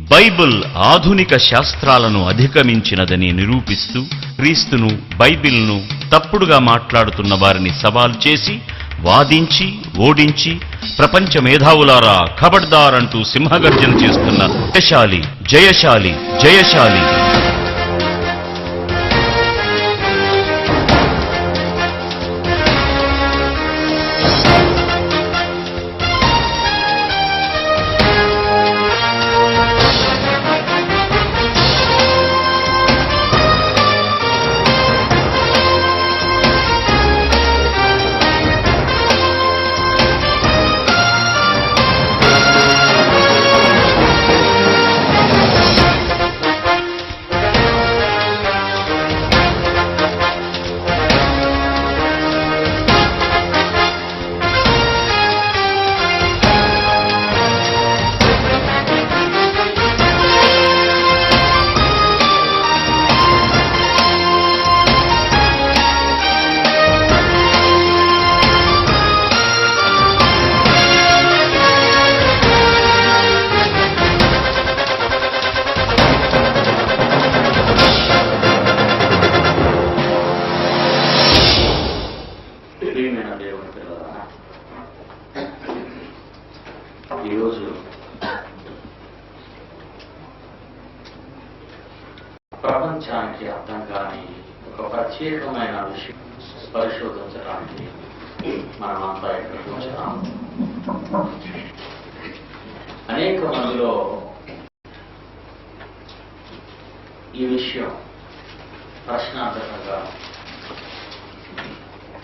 Bible ఆధునిక శాస్త్రాలను అధిగమించినదని నిరూపిస్తూ క్రీస్తును, బైబిల్ను తప్పుడుగా మాట్లాడుతున్న వారిని సవాల్ చేసి, వాదించి, ఓడించి, ప్రపంచ మేధావులారా ఖబర్దార్ అంటూ సింహగర్జన చేస్తున్న జయశాలి, జయశాలి, జయశాలి. ఈరోజు ప్రపంచానికి అర్థం కాని ఒక ప్రత్యేకమైన విషయం పరిశోధించడానికి మనమంతా ఇక్కడికి వచ్చినాము. అనేక మందిలో ఈ విషయం ప్రశ్నార్థకంగా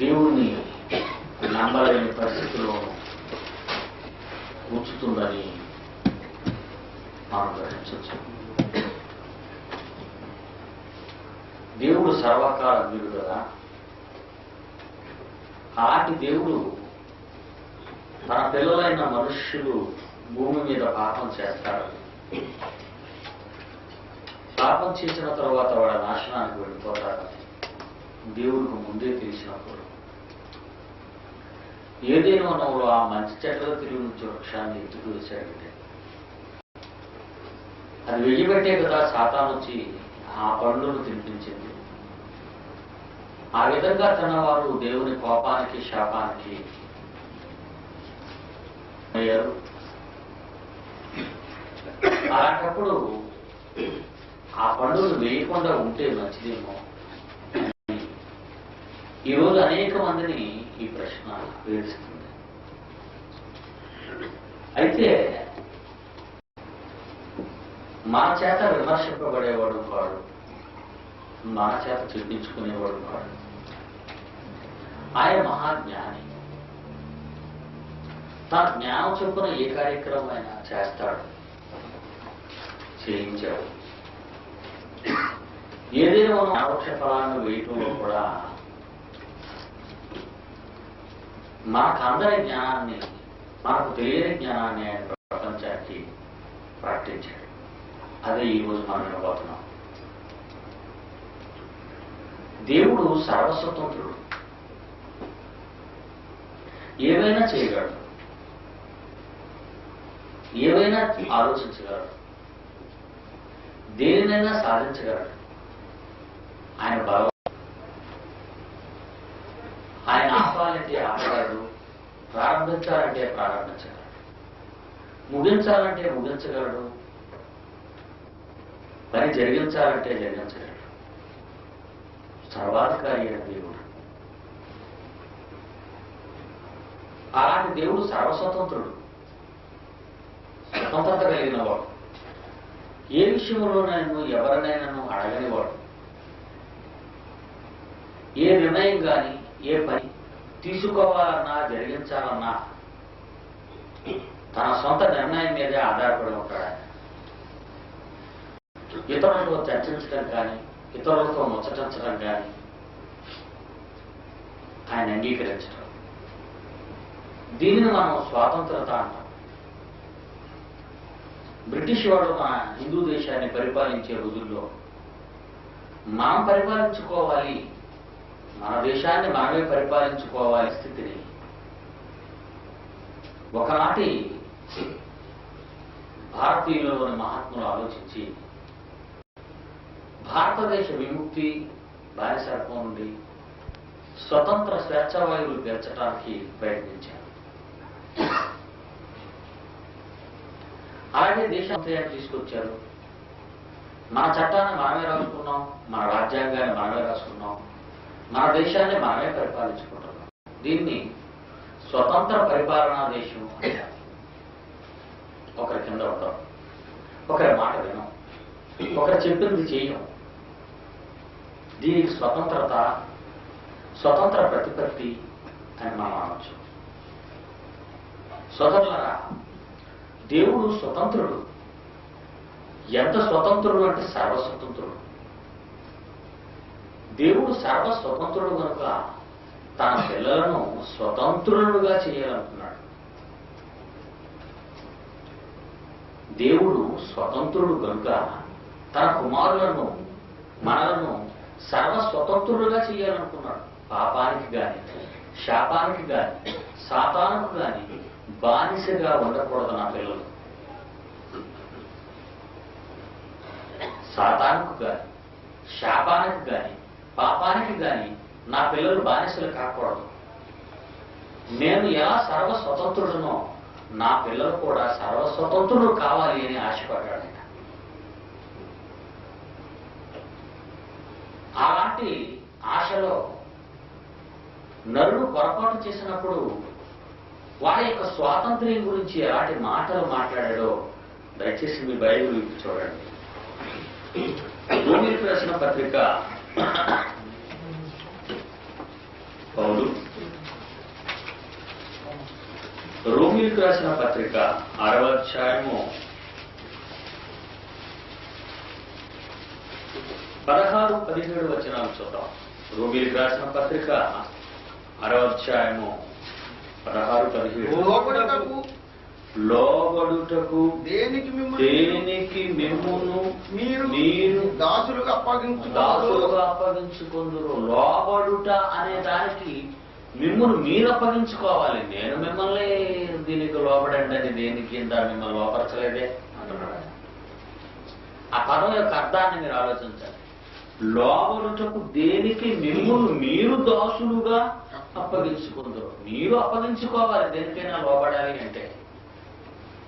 దేవుణ్ణి నమ్మలేని పరిస్థితిలో ఉంచుతుందని మనం గ్రహించవచ్చు. దేవుడు సర్వకాలజ్ఞుడు కదా. అలాంటి దేవుడు తన పిల్లలైన మనుష్యులు భూమి మీద పాపం చేస్తాడు. పాపం చేసిన తర్వాత వాడు నాశనానికి వెళ్ళిపోతాడని దేవుడికి ముందే తెలిసినప్పుడు ఏదైనా వనంలో ఆ మంచి చెట్ల తిరిగి నుంచి వృక్షాన్ని ఎత్తుకు వేశాడంటే అది వెయ్యబట్టే కదా సాతాను వచ్చి ఆ పండును తినిపించింది. ఆ విధంగా తనవారు దేవుని కోపానికి, శాపానికి అయ్యారు. అలాంటప్పుడు ఆ పండును వేయకుండా ఉంటే మంచిదేమో. ఈరోజు అనేక మందిని ఈ ప్రశ్న వేధిస్తుంది. అయితే మన చేత విమర్శింపబడేవాడు కాడు, మన చేత చూపించుకునేవాడు కాడు. ఆయన మహాజ్ఞాని. తన జ్ఞానం చొప్పున ఏ కార్యక్రమం అయినా చేస్తాడు, చేయించాడు. ఏదైనా మనం ఆవక్ష ఫలాన్ని వేయటంలో కూడా మనకందరి జ్ఞానాన్ని, మనకు తెలియని జ్ఞానాన్ని ఆయన ప్రపంచానికి ప్రకటించాడు. అదే ఈరోజు మనం వినబోతున్నాం. దేవుడు సర్వస్వతంత్రుడు, ఏవైనా చేయగలడు, ఏవైనా ఆలోచించగలడు, దేనినైనా సాధించగలడు. ఆయన బలం. ఆయన ఆపాలంటే ఆపగలడు, ప్రారంభించాలంటే ప్రారంభించగలడు, ముగించాలంటే ముగించగలడు, పని జరిగించాలంటే జరిగించగలడు. సర్వాధికారి అయిన దేవుడు. అలాంటి దేవుడు సర్వస్వతంత్రుడు, స్వతంత్రత కలిగిన వాడు. ఏ విషయంలోనైనా ఎవరినైనా అడగనివాడు. ఏ నిర్ణయం కానీ, ఏ పని తీసుకోవాలన్నా, జరిగించాలన్నా తన సొంత నిర్ణయం మీదే ఆధారపడి ఉంటాడు. ఇతరులతో చర్చించడం కానీ, ఇతరులతో ముచ్చటించడం కానీ ఆయన అంగీకరించడం. దీనిని మనం స్వాతంత్రత అంటాం. బ్రిటిష్ వాడు మన హిందూ దేశాన్ని పరిపాలించే రోజుల్లో మనం పరిపాలించుకోవాలి, మన దేశాన్ని మనమే పరిపాలించుకోవాలి స్థితిని ఒకనాటి భారతీయులలోని మహాత్ములు ఆలోచించి భారతదేశ విముక్తి బానిసత్వం నుండి స్వతంత్ర స్వేచ్ఛావాయువులు పీల్చడానికి ప్రయత్నించారు. అలాగే దేశాన్ని తీసుకొచ్చారు. మన చట్టాన్ని మనమే రాసుకున్నాం, మన రాజ్యాంగాన్ని మనమే రాసుకున్నాం, మన దేశాన్ని మనమే పరిపాలించుకుంటున్నాం. దీన్ని స్వతంత్ర పరిపాలనా దేశం అంటారు. ఒకరి కింద ఉంటాం, ఒకరి మాట వినం, ఒకరు చెప్పింది చేయం. దీనికి స్వతంత్ర ప్రతిపత్తి అని మనం అనవచ్చు. సోదరులారా, దేవుడు స్వతంత్రుడు. ఎంత స్వతంత్రుడు అంటే సర్వస్వతంత్రుడు. దేవుడు సర్వస్వతంత్రుడు కనుక తన పిల్లలను స్వతంత్రులుగా చేయాలనుకున్నాడు. దేవుడు స్వతంత్రుడు కనుక తన కుమారులను మనలను సర్వస్వతంత్రులుగా చేయాలనుకున్నాడు. పాపానికి గాని, శాపానికి గాని, సాతానుకు గాని బానిసగా ఉండకూడదు నా పిల్లలు. సాతానుకు గాని, శాపానికి గాని, పాపానికి గాని నా పిల్లలు బానిసలు కాకూడదు. నేను ఎలా సర్వస్వతంత్రుడునో నా పిల్లలు కూడా సర్వస్వతంత్రుడు కావాలి అని ఆశపడ్డాడు. అలాంటి ఆశలో నరుడు పొరపాటు చేసినప్పుడు వారి యొక్క స్వాతంత్ర్యం గురించి ఎలాంటి మాటలు మాట్లాడాడో దయచేసి మీ బైబిల్ చూడండి. రోమీయులకు రాసిన పత్రిక పౌలు రోమీయులకు రాసిన పత్రిక 6వ అధ్యాయము 16-17 వచనాలు చూద్దాం. రోమీయులకు రాసిన పత్రిక 6వ అధ్యాయము 16-17. లోబడుటకు దేనికి మిమ్మును మీరు దాసులుగా అప్పగించుకొందురు. లోబడుట అనే దానికి మిమ్మును మీరు అప్పగించుకోవాలి. నేను మిమ్మల్ని దీనికి లోబడండి అని దేనికి కింద మిమ్మల్ని లోపరచలేదే అంటున్నాడు. ఆ పదం యొక్క అర్థాన్ని మీరు ఆలోచించాలి. లోబడుటకు దేనికి మిమ్మును మీరు దాసులుగా అప్పగించుకుందరు. మీరు అప్పగించుకోవాలి. దేనికైనా లోబడాలి అంటే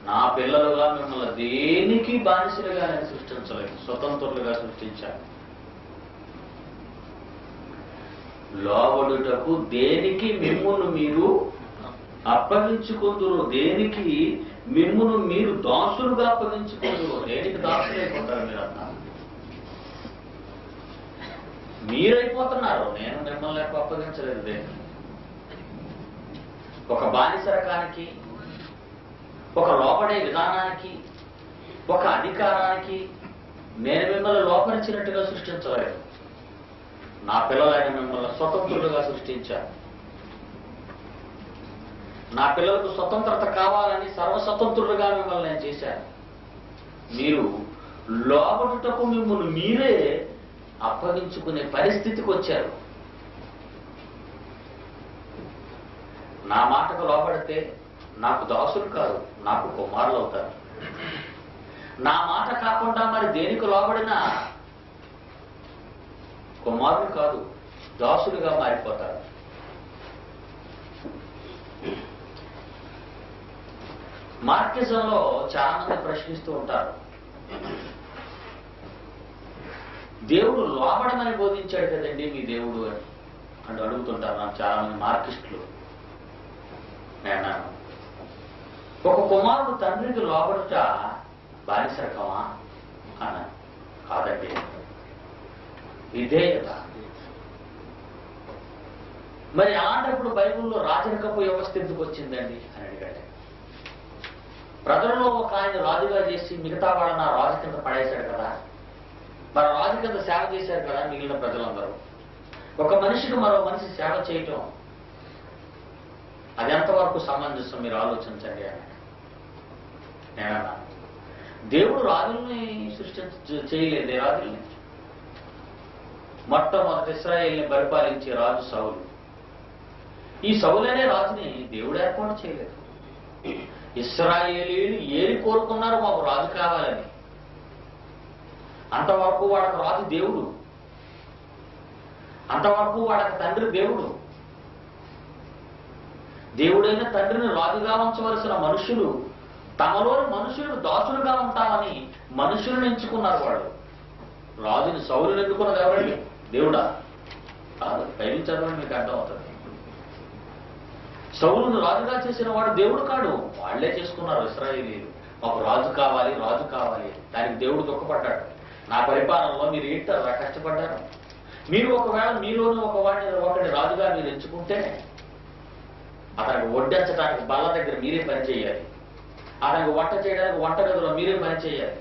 నా పిల్లలుగా మిమ్మల్ని దేనికి బానిసలుగా నేను సృష్టించలేదు, స్వతంత్రులుగా సృష్టించాను. లోబడుటకు దేనికి మిమ్మును మీరు అప్పగించుకుందరు. దేనికి మిమ్మును మీరు దాసులుగా అప్పగించుకుందరు. దేనికి దాసులైపోతారు మీరంతా? మీరైపోతున్నారు. నేను మిమ్మల్ని అప్పగించలేదు. దేనికి? ఒక బానిస రకానికి, ఒక లోపడే విధానానికి, ఒక అధికారానికి నేను మిమ్మల్ని లోపరిచినట్టుగా సృష్టించలేదు. నా పిల్లలైన మిమ్మల్ని స్వతంత్రులుగా సృష్టించాను. నా పిల్లలకు స్వతంత్రత కావాలని సర్వస్వతంత్రులుగా మిమ్మల్ని నేను చేశాను. మీరు లోబడుటకు మిమ్మల్ని మీరే అప్పగించుకునే పరిస్థితికి వచ్చారు. నా మాటకు లోబడితే నాకు దాసులు కాదు, నాకు కుమారులు అవుతారు. నా మాట కాకుండా మరి దేనికి లోబడినా కుమారులు కాదు, దాసులుగా మారిపోతారు. మార్కిజంలో చాలా మంది ప్రశ్నిస్తూ ఉంటారు, దేవుడు లోబడమని బోధించాడు కదండి మీ దేవుడు అని అడుగుతుంటారు నాకు చాలా మంది మార్కిస్టులు. నేను ఒక కుమారుడు తండ్రికి లోబడుట బానిసరకమా అన్నాను. కాదండి, విధేయత. మరి అలాంటప్పుడు బైబిల్లో రాజరికపు వ్యవస్థ ఎందుకు వచ్చిందండి అని అడిగాడు. ప్రజలలో ఒక ఆయన రాజుగా చేసి మిగతా వాళ్ళని ఆ రాజు కింద పడేశాడు కదా, మరి రాజు కింద సేవ చేశారు కదా మిగిలిన ప్రజలందరూ. ఒక మనిషికి మరో మనిషి సేవ చేయటం అది ఎంతవరకు సమంజసం మీరు ఆలోచించండి అన్నాడు. నేనన్నా, దేవుడు రాజుల్ని చేయలేదే. రాజుల్ని మొట్టమొదటి ఇశ్రాయేల్ని పరిపాలించే రాజు సౌలు. ఈ సౌలు అనే రాజుని దేవుడు ఏర్పాటు చేయలేదు. ఇశ్రాయేలీయులు ఏరి కోరుకున్నారు మాకు రాజు కావాలని. అంతవరకు వాళ్ళకు రాజు దేవుడు, అంతవరకు వాళ్ళకి తండ్రి దేవుడు. దేవుడైన తండ్రిని రాజుగా ఉంచవలసిన మనుషులు తమలోని మనుషులను దాసులుగా ఉంటామని మనుషులను ఎంచుకున్నారు. వాళ్ళు రాజుని సౌలుని ఎన్నుకున్నది ఎవరండి? దేవుడా? కాదు. బైబిల్ చదవండి, మీకు అర్థమవుతుంది. సౌలును రాజుగా చేసిన వాడు దేవుడు కాడు, వాళ్లే చేసుకున్నారు ఇశ్రాయేలీయులు. మాకు రాజు కావాలి, రాజు కావాలి. దానికి దేవుడు దుఃఖపడ్డాడు. నా పరిపాలనలో మీరు ఏంటారా కష్టపడ్డారు? మీరు ఒకవేళ మీలోనూ ఒకటి రాజుగా మీరు ఎంచుకుంటే అతనికి వడ్డించడానికి బల్ల దగ్గర మీరే పని చేయాలి, అతనికి వంట చేయడానికి వంటగదిలో మీరే పని చేయాలి,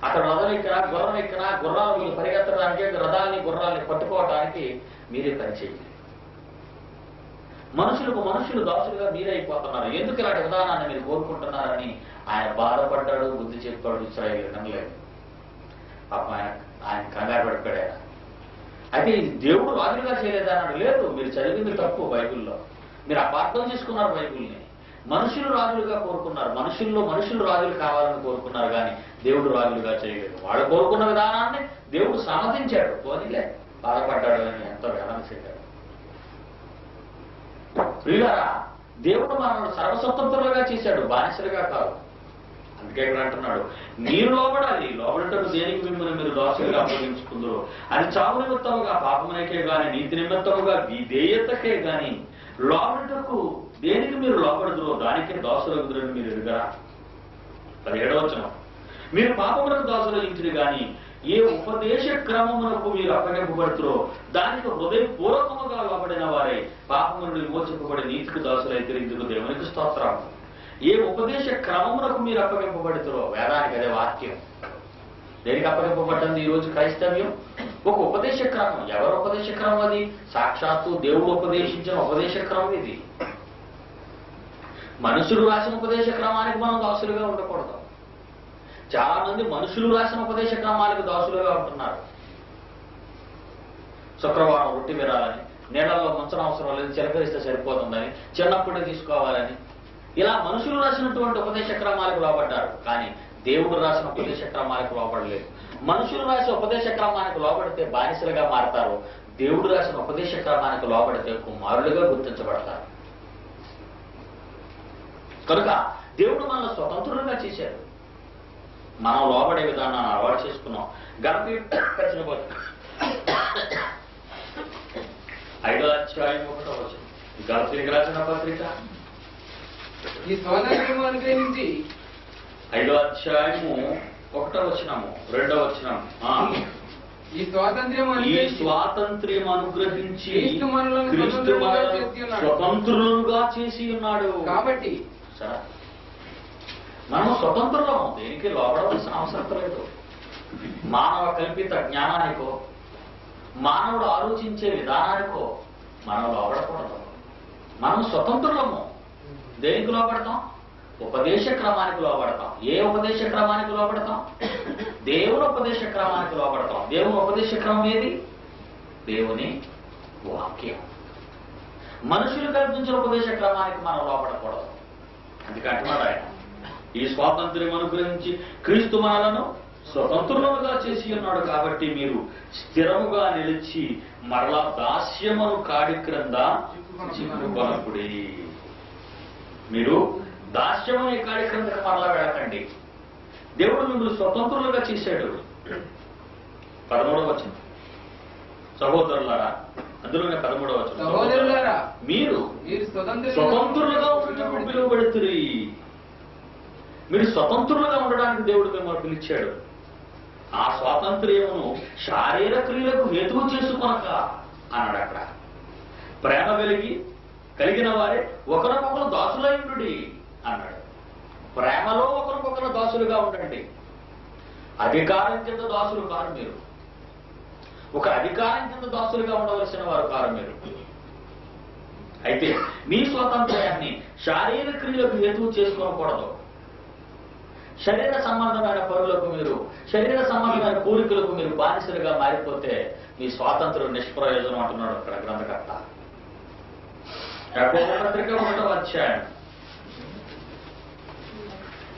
అతడు రథం ఎక్కినా గుర్రం ఎక్కినా గుర్రాలు మీరు పరిగెత్తడానికి రథాన్ని గుర్రాన్ని పట్టుకోవడానికి మీరే పని చేయాలి. మనుషులకు మనుషులు దాసులుగా మీరే అయిపోతున్నారు. ఎందుకు ఇలాంటి విధానాన్ని మీరు కోరుకుంటున్నారని ఆయన బాధపడ్డాడు, బుద్ధి చెప్పాడు. ఇశ్రాయేలు నమ్మలేదు. పాపం ఆయన కంగారు పడిపోయాడు. ఆయన అయితే ఇది దేవుడు రాజులుగా చేయలేదన్నాడు. లేదు, మీరు చదివింది తప్పు. బైబిల్లో మీరు అపార్థం చేసుకున్నారు. బైబిల్ని మనుషులు రాజులుగా కోరుకున్నారు. మనుషులు రాజులు కావాలని కోరుకున్నారు, కానీ దేవుడు రాజులుగా చేయలేదు. వాళ్ళు కోరుకున్న విధానాన్ని దేవుడు సమ్మతించాడు. పోనీలే, బాధపడ్డాడు అని ఎంతో వేదన చేశాడు. ప్రియులారా, దేవుడు మనల్ని సర్వస్వతంత్రులుగా చేశాడు, బానిసలుగా కాదు. అందుకే ఇక్కడ అంటున్నాడు, మీరు లోబడాలి. లోబడటకు దేనికి మిమ్మల్ని మీరు దాసులుగా అప్పగించుకుందరు? అది చావు నిమిత్తముగా, పాపమునకే గాని, నీతి నిమిత్తముగా, విధేయతకే గాని లోబడటకు దేనికి మీరు లోబడదురో దానికే దాసులగుదురని మీరు ఎరుగరా? 17వ వచనం, మీరు పాపములకు దాసులగించుడు గాని ఏ ఉపదేశ క్రమమునకు మీరు అప్పగింపబడుతురో దానికి హృదయపూర్వకముగా లోబడిన వారే పాపమును విమోచింపబడి నీతికి దాసులైతే ఇందుకు దేవునికి స్తోత్రం. ఏ ఉపదేశ క్రమమునకు మీరు అప్పగింపబడుతురో, వేదానికి అదే వాక్యం. దేనికి అప్పగింపబడ్డంది ఈరోజు క్రైస్తవ్యం? ఒక ఉపదేశ క్రమం. ఎవరు ఉపదేశ క్రమం? అది సాక్షాత్తు దేవుడు ఉపదేశించిన ఉపదేశ క్రమం. ఇది మనుషులు రాసిన ఉపదేశ క్రమానికి మనం దాసులుగా ఉండకూడదు. చాలా మంది మనుషులు రాసిన ఉపదేశ క్రమాలకు దాసులుగా ఉంటున్నారు. శుక్రవారం రొట్టి వినాలని, నీళ్ళల్లో ముంచడం అవసరం లేదు, చిలకరిస్తే సరిపోతుందని, చిన్నప్పుడే తీసుకోవాలని, ఇలా మనుషులు రాసినటువంటి ఉపదేశ క్రమాలకు లోబడ్డారు. కానీ దేవుడు రాసిన ఉపదేశ క్రమాలకు లోబడలేదు. మనుషులు రాసిన ఉపదేశ క్రమానికి లోబడితే బానిసలుగా మారతారు. దేవుడు రాసిన ఉపదేశ క్రమానికి లోబడితే కుమారులుగా గుర్తించబడతారు. కనుక దేవుడు మనల్ని స్వతంత్రులుగా చేశాడు. మనం లోబడే విధానాన్ని అలవాటు చేసుకున్నాం. గలతీయులు 5వ అధ్యాయం 1వ వచనం. గలతీయులకు రాసిన పత్రిక ఈ స్వాతంత్ర్యము అనుగ్రహించి 5వ అధ్యాయము 1వ వచనము 2వ వచనం. ఈ స్వాతంత్ర్యం అనుగ్రహించి క్రీస్తు మనలను స్వతంత్రులుగా చేసి ఉన్నాడు. కాబట్టి సరే, మనం స్వతంత్రులము. దేనికి లోపడవలసిన అవసరం లేదు. మానవ కల్పిత జ్ఞానానికో మానవుడు ఆలోచించే విధానానికో మనం లోపడకూడదు. మనం స్వతంత్రులము. దేనికి లోపడతాం? ఉపదేశ క్రమానికి లోపడతాం. ఏ ఉపదేశ క్రమానికి లోపడతాం? దేవుని ఉపదేశ క్రమానికి లోపడతాం. దేవుని ఉపదేశ క్రమం ఏది? దేవుని వాక్యం. మనుషులు కల్పించిన ఉపదేశ క్రమానికి మనం లోపడకూడదు. అందుకంటున్నాడు ఆయన, ఈ స్వాతంత్ర్యం అనుగ్రహించి క్రీస్తు మనలను స్వతంత్రులుగా చేసి ఉన్నాడు. కాబట్టి మీరు స్థిరముగా నిలిచి మరలా దాస్యమును కాడి క్రింద చిక్కుకొనకుడి. మీరు దాస్యము ఈ కాడి క్రిందకు మరలా వెళ్ళకండి. దేవుడు మిమ్మల్ని స్వతంత్రులుగా చేశాడు. 13వ వచనం. సహోదరులారా, అందులోనే 13వ వచనం, సహోదరులారా మీరు స్వతంత్రులుగా ఉండటకు పిలువబడుతురి. మీరు స్వతంత్రులుగా ఉండడానికి దేవుడు మిమ్మల్ని పిలిచాడు. ఆ స్వాతంత్ర్యమును శారీర క్రియలకు హేతువు చేసుకొనక అన్నాడు అక్కడ. ప్రేమ కలిగిన వారే ఒకరికొకరు దాసులైండుడి అన్నాడు. ప్రేమలో ఒకరికొకరు దాసులుగా ఉండండి. అధికారం కింద దాసులు కారు మీరు. ఒక అధికారం కింద దాసులుగా ఉండవలసిన వారు కారు మీరు. అయితే మీ స్వాతంత్ర్యాన్ని శారీర క్రియలకు హేతువు చేసుకోకూడదు. శరీర సంబంధమైన పనులకు మీరు, శరీర సంబంధమైన కోరికలకు మీరు బానిసలుగా మారిపోతే మీ స్వాతంత్ర్యం నిష్ప్రయోజనం అంటున్నాడు అక్కడ గ్రంథకర్త. యాకోబు పత్రిక 1వ అధ్యాయం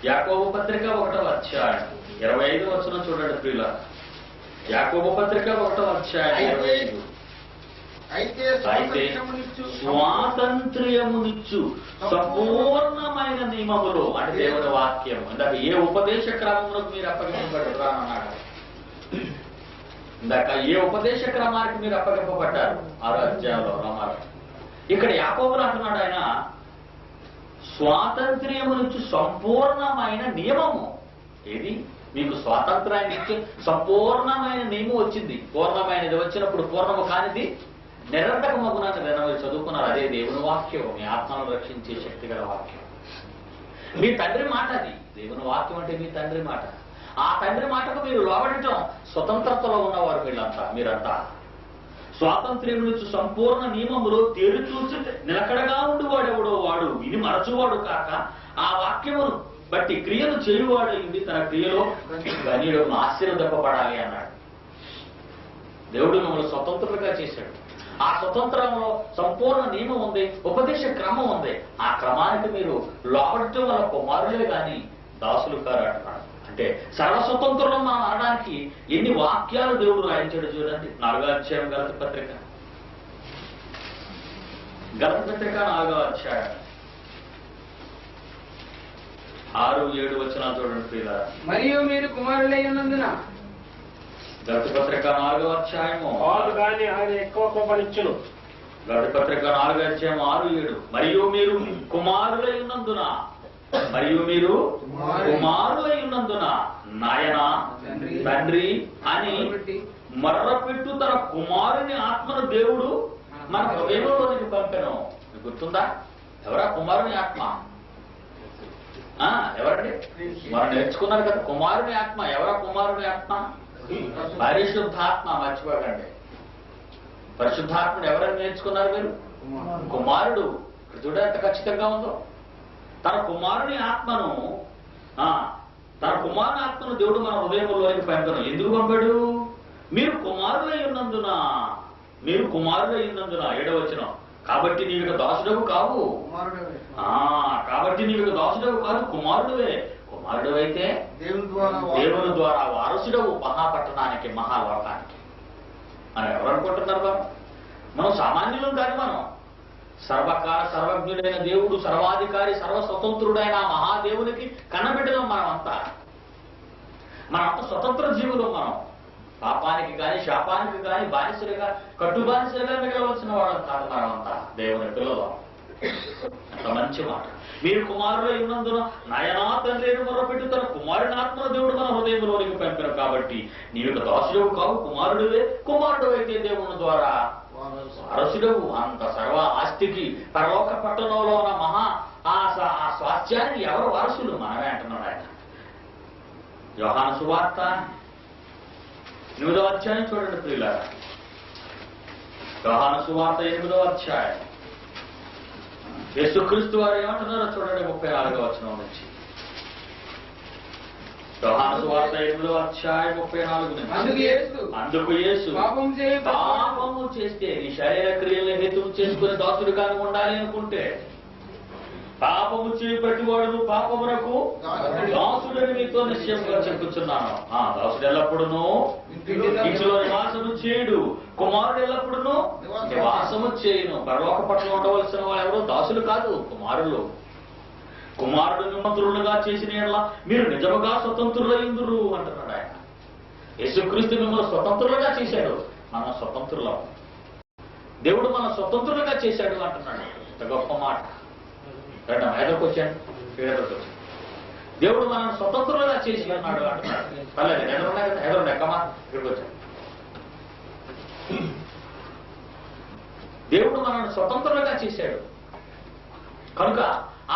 యాకోబు పత్రిక 1వ అధ్యాయం 25 వచనం చూడండి ప్రియులారా. యాకోబు పత్రిక 1వ అధ్యాయం 25. అయితే స్వాతంత్ర్యమునిచ్చు సంపూర్ణమైన నియమములు అంటే దేవుని వాక్యం. ఇందాక ఏ ఉపదేశ క్రమములకు మీరు అప్పగింపబడ్డారు అన్నాడు. ఇందాక ఏ ఉపదేశ క్రమానికి మీరు అప్పగింపబడ్డారు 6వ అధ్యాయంలో రామారు. ఇక్కడ యాకోబులు అంటున్నాడు ఆయన స్వాతంత్ర్యమునిచ్చు సంపూర్ణమైన నియమము. ఏది మీకు స్వాతంత్రాన్ని ఇచ్చే సంపూర్ణమైన నియమం వచ్చింది. పూర్ణమైనది వచ్చినప్పుడు పూర్ణము కానిది నిరంతకమగునని వినవి చదువుకున్నారు. అదే దేవుని వాక్యం, మీ ఆత్మను రక్షించే శక్తి గల వాక్యం. మీ తండ్రి మాట అది. దేవుని వాక్యం అంటే మీ తండ్రి మాట. ఆ తండ్రి మాటకు మీరు లోబడటం స్వతంత్రతలో ఉన్నవారు మీరంతా. స్వాతంత్ర్యం నుంచి సంపూర్ణ నియమములో తేరు చూసి నిలకడగా ఉండువాడెవడో వాడు విని మరచువాడు కాక ఆ వాక్యమును బట్టి క్రియను చేయువాడు ఇది తన క్రియలో గనీయుడు ఆశీర్వదింపబడాలి అన్నాడు. దేవుడు మిమ్మల్ని స్వతంత్రులుగా చేశాడు. ఆ స్వతంత్రంలో సంపూర్ణ నియమం ఉంది, ఉపదేశ క్రమం ఉంది. ఆ క్రమానికి మీరు లోపడటం వల్ల కుమారులే గాని దాసులు కారు అంటున్నాడు. అంటే సర్వస్వతంత్రులు మనం అనడానికి ఎన్ని వాక్యాలు దేవుడు రాయించాడు చూడండి. 4వ అధ్యాయం గలతి పత్రిక 4వ అధ్యాయం 6-7 వచనాలు చూడండి ప్రియులారా. మరియు మీరు కుమారులై ఉన్నందున గలతి పత్రిక 4వ అధ్యాయము వారు కానీ ఆయన ఎక్కువ కోపనిచ్చును. గలతి పత్రిక 4వ అధ్యాయం 6-7. మరియు మీరు కుమారులై ఉన్నందున నాయన తండ్రి అని మర్రపెట్టు తన కుమారుని ఆత్మను దేవుడు మన హృదయంలోనికి పంపెను. మీకు గుర్తుందా? ఎవరా కుమారుని ఆత్మ? ఎవరండి? మనం నేర్చుకున్నారు కదా కుమారుని ఆత్మ. ఎవరా కుమారుని ఆత్మ? పరిశుద్ధాత్మ. మర్చిపోకండి. పరిశుద్ధాత్మను ఎవరైనా నేర్చుకున్నారు మీరు? కుమారుడు. చూడ ఎంత ఖచ్చితంగా ఉందో. తన కుమారుని ఆత్మను దేవుడు మన హృదయంలోనికి పంపను. ఎందుకు పంపాడు? మీరు కుమారులై ఉన్నందున 7వ వచనం. కాబట్టి నీవు దాసుడవు కావు. కాదు కుమారుడువే. కుమారుడు అయితే దేవుని ద్వారా వారసుడవు మహాపట్టణానికి, మహాలోకానికి అని ఎవరు అనుకుంటున్నారు? మనం సామాన్యులం కాదు. మనం సర్వకాల సర్వజ్ఞుడైన దేవుడు, సర్వాధికారి, సర్వస్వతంత్రుడైన మహాదేవునికి కన్నబిడ్డలం మనమంతా స్వతంత్ర జీవులు. మనం పాపానికి కానీ శాపానికి కానీ బానిసలుగా, కట్టు బానిసలుగా మిగలవలసిన వాళ్ళం కాదు. మనమంతా దేవుని పిల్లలు. అంత మంచి మాట. మీరు కుమారులై ఉన్నందున నాయనా తండ్రి మొరపెట్టు తన కుమారుని ఆత్మను దేవుడు మన హృదయంలోనికి పంపారు. కాబట్టి నీవు దాసుడవు కావు, కుమారుడువే. కుమారుడు అయితే దేవుని ద్వారా వారసుడవు. అంత సర్వ ఆస్తికి పరలోక పట్టణంలో ఉన్న మహా ఆ స్వాస్థ్యానికి ఎవరు వారసులు? మనమే అంటున్నాడు ఆయన. యోహాను సువార్త 8వ అధ్యాయం చూడండి ప్రియులారా. యోహాను సువార్త 8వ అధ్యాయం. యేసుక్రీస్తు వారు ఏమంటున్నారో చూడండి 34వ వచనం నుంచి. యోహాను సువార్త 8వ అధ్యాయం 34 నుంచి. అందుకు యేసు పాపము చేస్తే నీ శరీర క్రియలను హేతువు చేసుకుని దాసుడుగానే ఉండాలి అనుకుంటే పాపము చేయి ప్రతివాడు పాపమునకు దాసుడని మీతో నిశ్చయంగా చెప్పుచున్నాను. దాసుడు ఎల్లప్పుడూ ఇంటిలో నివాసము చేయుడు, కుమారుడు ఎల్లప్పుడూ నివాసము చేయును. పరలోక పట్ల ఉండవలసిన వాళ్ళు ఎవరు? దాసులు కాదు, కుమారులు. కుమారుడు మిమ్మల్ని చేసిన యెడల మీరు నిజముగా స్వతంత్రులైందురు అంటున్నాడు ఆయన. యేసుక్రీస్తు మిమ్మల్ని స్వతంత్రులుగా చేశాడు. మనం స్వతంత్రులం. దేవుడు మనం స్వతంత్రులుగా చేశాడు అంటున్నాడు. ఇంత గొప్ప మాట. ఎదుర్కొచ్చాడు. దేవుడు మనం స్వతంత్రులుగా చేసి అన్నాడు అంటున్నాడు. పర్లేదు, ఎదురున్నాయి కమా ఇక్కడికి వచ్చాడు. దేవుడు మనల్ని స్వతంత్రులుగా చేశాడు. కనుక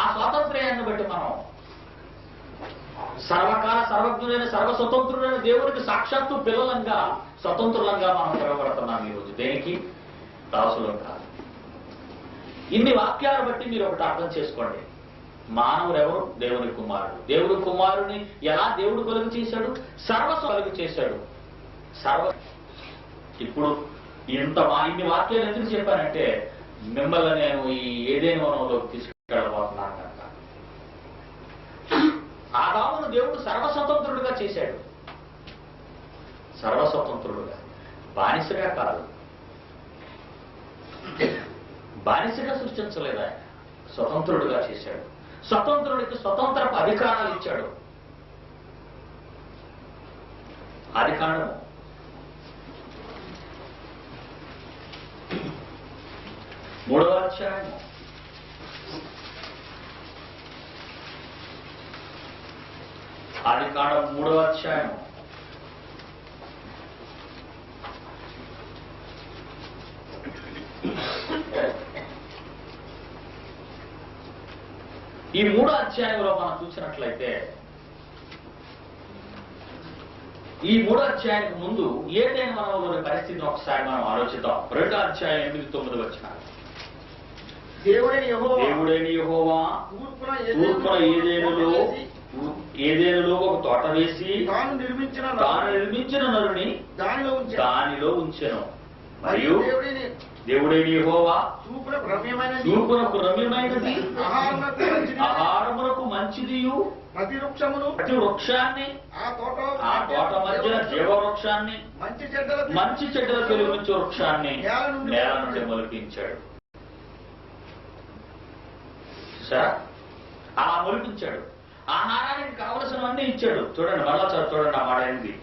ఆ స్వాతంత్ర్యాన్ని బట్టి మనం సర్వకాల సర్వజ్ఞుడైన సర్వస్వతంత్రుడైన దేవుడికి సాక్షాత్తు పిల్లలంగా, స్వతంత్రులంగా మనం పిలవబడుతున్నాం ఈరోజు. దేనికి? దాసులం కాదు. ఇన్ని వాక్యాలు బట్టి మీరు ఒకటి అర్థం చేసుకోండి. మానవుడు ఎవరు? దేవుని కుమారుడు. దేవుని కుమారుని ఎలా దేవుడు కలుగు చేశాడు? సర్వస్వం కలుగు చేశాడు. ఇప్పుడు ఇన్ని వాక్యాలు ఎందుకు చెప్పానంటే మిమ్మల్ని నేను ఈ ఏదైనా వనంలోకి తీసుకెళ్ళబోతున్నాను కనుక. ఆదామును దేవుడు సర్వస్వతంత్రుడుగా చేశాడు. సర్వస్వతంత్రుడుగా, బానిసగా కాదు. బానిసగా సృష్టించలేదు ఆయన, స్వతంత్రుడుగా చేశాడు. స్వతంత్రుడికి స్వతంత్రపు అధికారాలు ఇచ్చాడు. ఆదికాండం 3వ అధ్యాయం ఆదికాండం 3వ అధ్యాయం ఈ 3వ అధ్యాయంలో మనం చూసినట్లయితే ఈ 3వ అధ్యాయానికి ముందు ఏదైనా వనంలోని పరిస్థితిని ఒకసారి మనం ఆలోచిద్దాం. 2వ అధ్యాయం 8-9 వచనాలు. దేవుడైన యెహోవా తూర్పున ఏదేనులో ఒక తోట వేసి తాను నిర్మించిన నరుని దానిలో ఉంచెను. మరియు దేవుడైన యెహోవా చూపునకు రమ్యమైనది, ఆహారమునకు మంచిదియు ప్రతి వృక్షాన్ని, ఆ తోట మధ్య జీవవృక్షాన్ని, మంచి చెడ్డల తెలివించే వృక్షాన్ని నేల నుండి మొలిపించాడు. సరే, అలా మొలిపించాడు. ఆహారానికి కావలసినవన్నీ ఇచ్చాడు. చూడండి, మరలా చూడండి ఆ మాట ఏంది.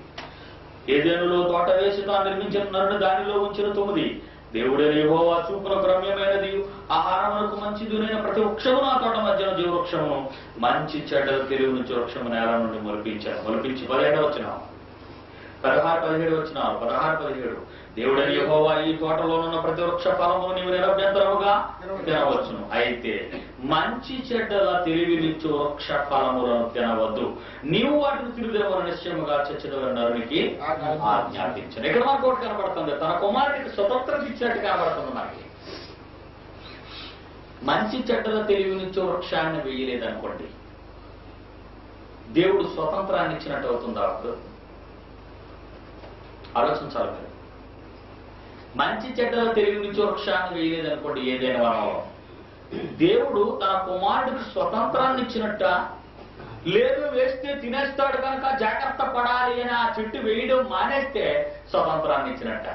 ఏదేనులో తోట వేసి తాను నిర్మించిన నరుని దానిలో ఉంచిన 9. దేవుడైన యెహోవా చూపునకు రమ్యమైనది, ఆహారమునకు మంచిదినైన ప్రతి వృక్షమును, ఆ తోట మధ్యన జీవవృక్షమును, మంచి చెడ్డలు తెలివి నుంచి వృక్షము నేల నుండి మొలిపించాను. మొలిపించి 17 వచనం, 16-17 వచనాలు. 16-17. దేవుడైన యెహోవా ఈ తోటలో ఉన్న ప్రతి వృక్ష ఫలమును నీవు నిరభ్యంతరముగా తినవచ్చును, అయితే మంచి చెడ్డల తెలివినిచ్చు వృక్ష ఫలములను తినవద్దు, నీవు వాటిని తిరుగుదల నిశ్చయముగా చచ్చదవని నరునికి ఆజ్ఞాపించను. ఇక్కడ మనకు ఒకటి కనబడుతుంది, తన కుమారుడికి స్వతంత్రం ఇచ్చినట్టు కనబడుతుంది మనకి. మంచి చెడ్డల తెలివినిచ్చు వృక్షాన్ని వేయలేదనుకోండి, దేవుడు స్వతంత్రాన్ని ఇచ్చినట్టు అవుతుందా? అప్పుడు ఆలోచించాలి మీరు. మంచి చెడ్డల తెలివినిచ్చు వృక్షాన్ని వేయలేదనుకోండి ఏదైనా వనంలో, దేవుడు తన కుమారుడికి స్వతంత్రాన్ని ఇచ్చినట్ట? లేదు, వేస్తే తినేస్తాడు కనుక జాగ్రత్త పడాలి అని ఆ చెట్టు వేయడం మానేస్తే స్వతంత్రాన్ని ఇచ్చినట్ట?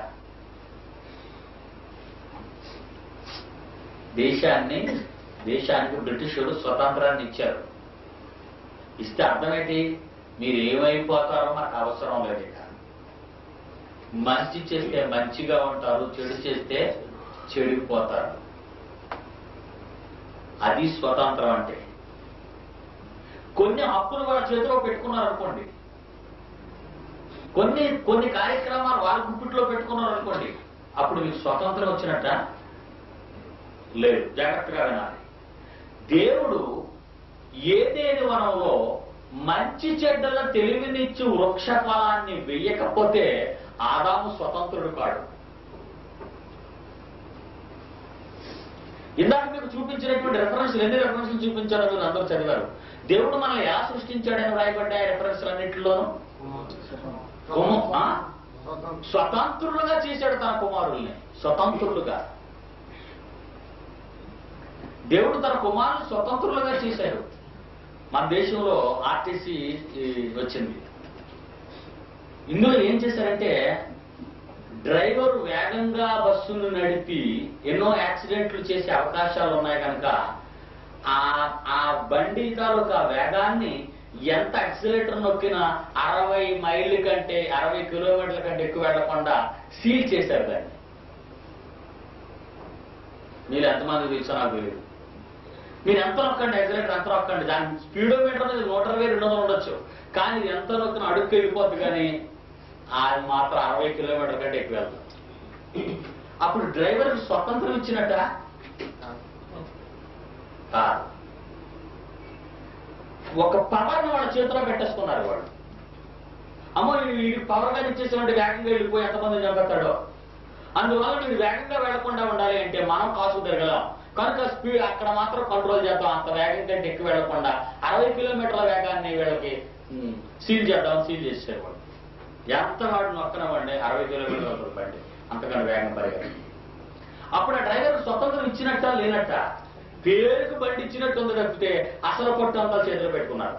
దేశానికి బ్రిటిషులు స్వతంత్రాన్ని ఇచ్చారు. ఇస్తే అర్థమేంటి? మీరు ఏమైపోతారో మనకు అవసరం లేదు. ఇక మంచి చేస్తే మంచిగా ఉంటారు, చెడు చేస్తే చెడిపోతారు. అది స్వతంత్రం అంటే. కొన్ని హక్కులు వాళ్ళ చేతిలో పెట్టుకున్నారు అనుకోండి, కొన్ని కార్యక్రమాలు వాళ్ళ గుప్పిట్లో పెట్టుకున్నారు అనుకోండి, అప్పుడు మీకు స్వతంత్రం వచ్చినట్ట? లేదు. జాగ్రత్తగా వినాలి. దేవుడు ఏదేని వనంలో మంచి చెడ్డల తెలివినిచ్చు వృక్ష ఫలాన్ని వెయ్యకపోతే ఆదాము స్వతంత్రుడు కాడు. ఇందాక మీకు చూపించినటువంటి రెఫరెన్స్లు, ఎన్ని రెఫరెన్స్లు చూపించారో మీరు అందరూ చదివారు. దేవుడు మనల్ని ఎలా సృష్టించాడని రాయబడ్డాయి రెఫరెన్స్లు అన్నింటిలోనూ? స్వతంత్రులుగా చేశాడు తన కుమారుల్ని, స్వతంత్రులుగా. దేవుడు తన కుమారులు స్వతంత్రులుగా చేశాడు. మన దేశంలో ఆర్టీసీ వచ్చింది. ఇందులో ఏం చేశారంటే, డ్రైవర్ వేగంగా బస్సును నడిపి ఎన్నో యాక్సిడెంట్లు చేసే అవకాశాలు ఉన్నాయి కనుక ఆ బండి తాలూకా వేగాన్ని ఎంత యాక్సిలేటర్ నొక్కినా 60 మైళ్ళ కంటే 60 కిలోమీటర్ల కంటే ఎక్కువ వెళ్లకుండా సీల్ చేశారు దాన్ని. మీరు ఎంతమంది తెలుసో నాకు తెలియదు. మీరు ఎంత నొక్కండి, యాక్సిలేటర్ ఎంత నొక్కండి, దాని స్పీడోమీటర్ అనేది 120-200 ఉండొచ్చు, కానీ ఇది ఎంత నొక్కిన అడుక్కు వెళ్ళిపోద్ది, కానీ అది మాత్రం 60 కిలోమీటర్ల కంటే ఎక్కువ వెళ్తాం. అప్పుడు డ్రైవర్కి స్వతంత్రం ఇచ్చినట్ట? ఒక పవర్ని వాళ్ళ చేతిలో పెట్టేసుకున్నారు వాళ్ళు. అమ్మో వీడికి పవర్గా ఇచ్చేసేటువంటి వేగంగా వెళ్ళిపోయి ఎంతమంది చంపేస్తాడో, అందువల్ల మీరు వేగంగా వెళ్లకుండా ఉండాలి అంటే మనం కాసు తిరగలం కనుక స్పీడ్ అక్కడ మాత్రం కంట్రోల్ చేద్దాం, అంత వేగం కంటే ఎక్కువ వెళ్లకుండా 60 కిలోమీటర్ల వేగాన్ని వీళ్ళకి సీల్ చేద్దాం, సీల్ చేసేవాడు. ఎంత వాడు నొక్కనవ్వండి 60 కిలోమీటర్ల బండి అంతకన్నా వేగం పరిగెత్తండి. అప్పుడు ఆ డ్రైవర్ స్వతంత్రం ఇచ్చినట్ట లేనట్ట? పేరుకు బండి ఇచ్చినట్టు ఉంది తప్పితే అసలు పొట్టు అంతా చేతిలో పెట్టుకున్నారు.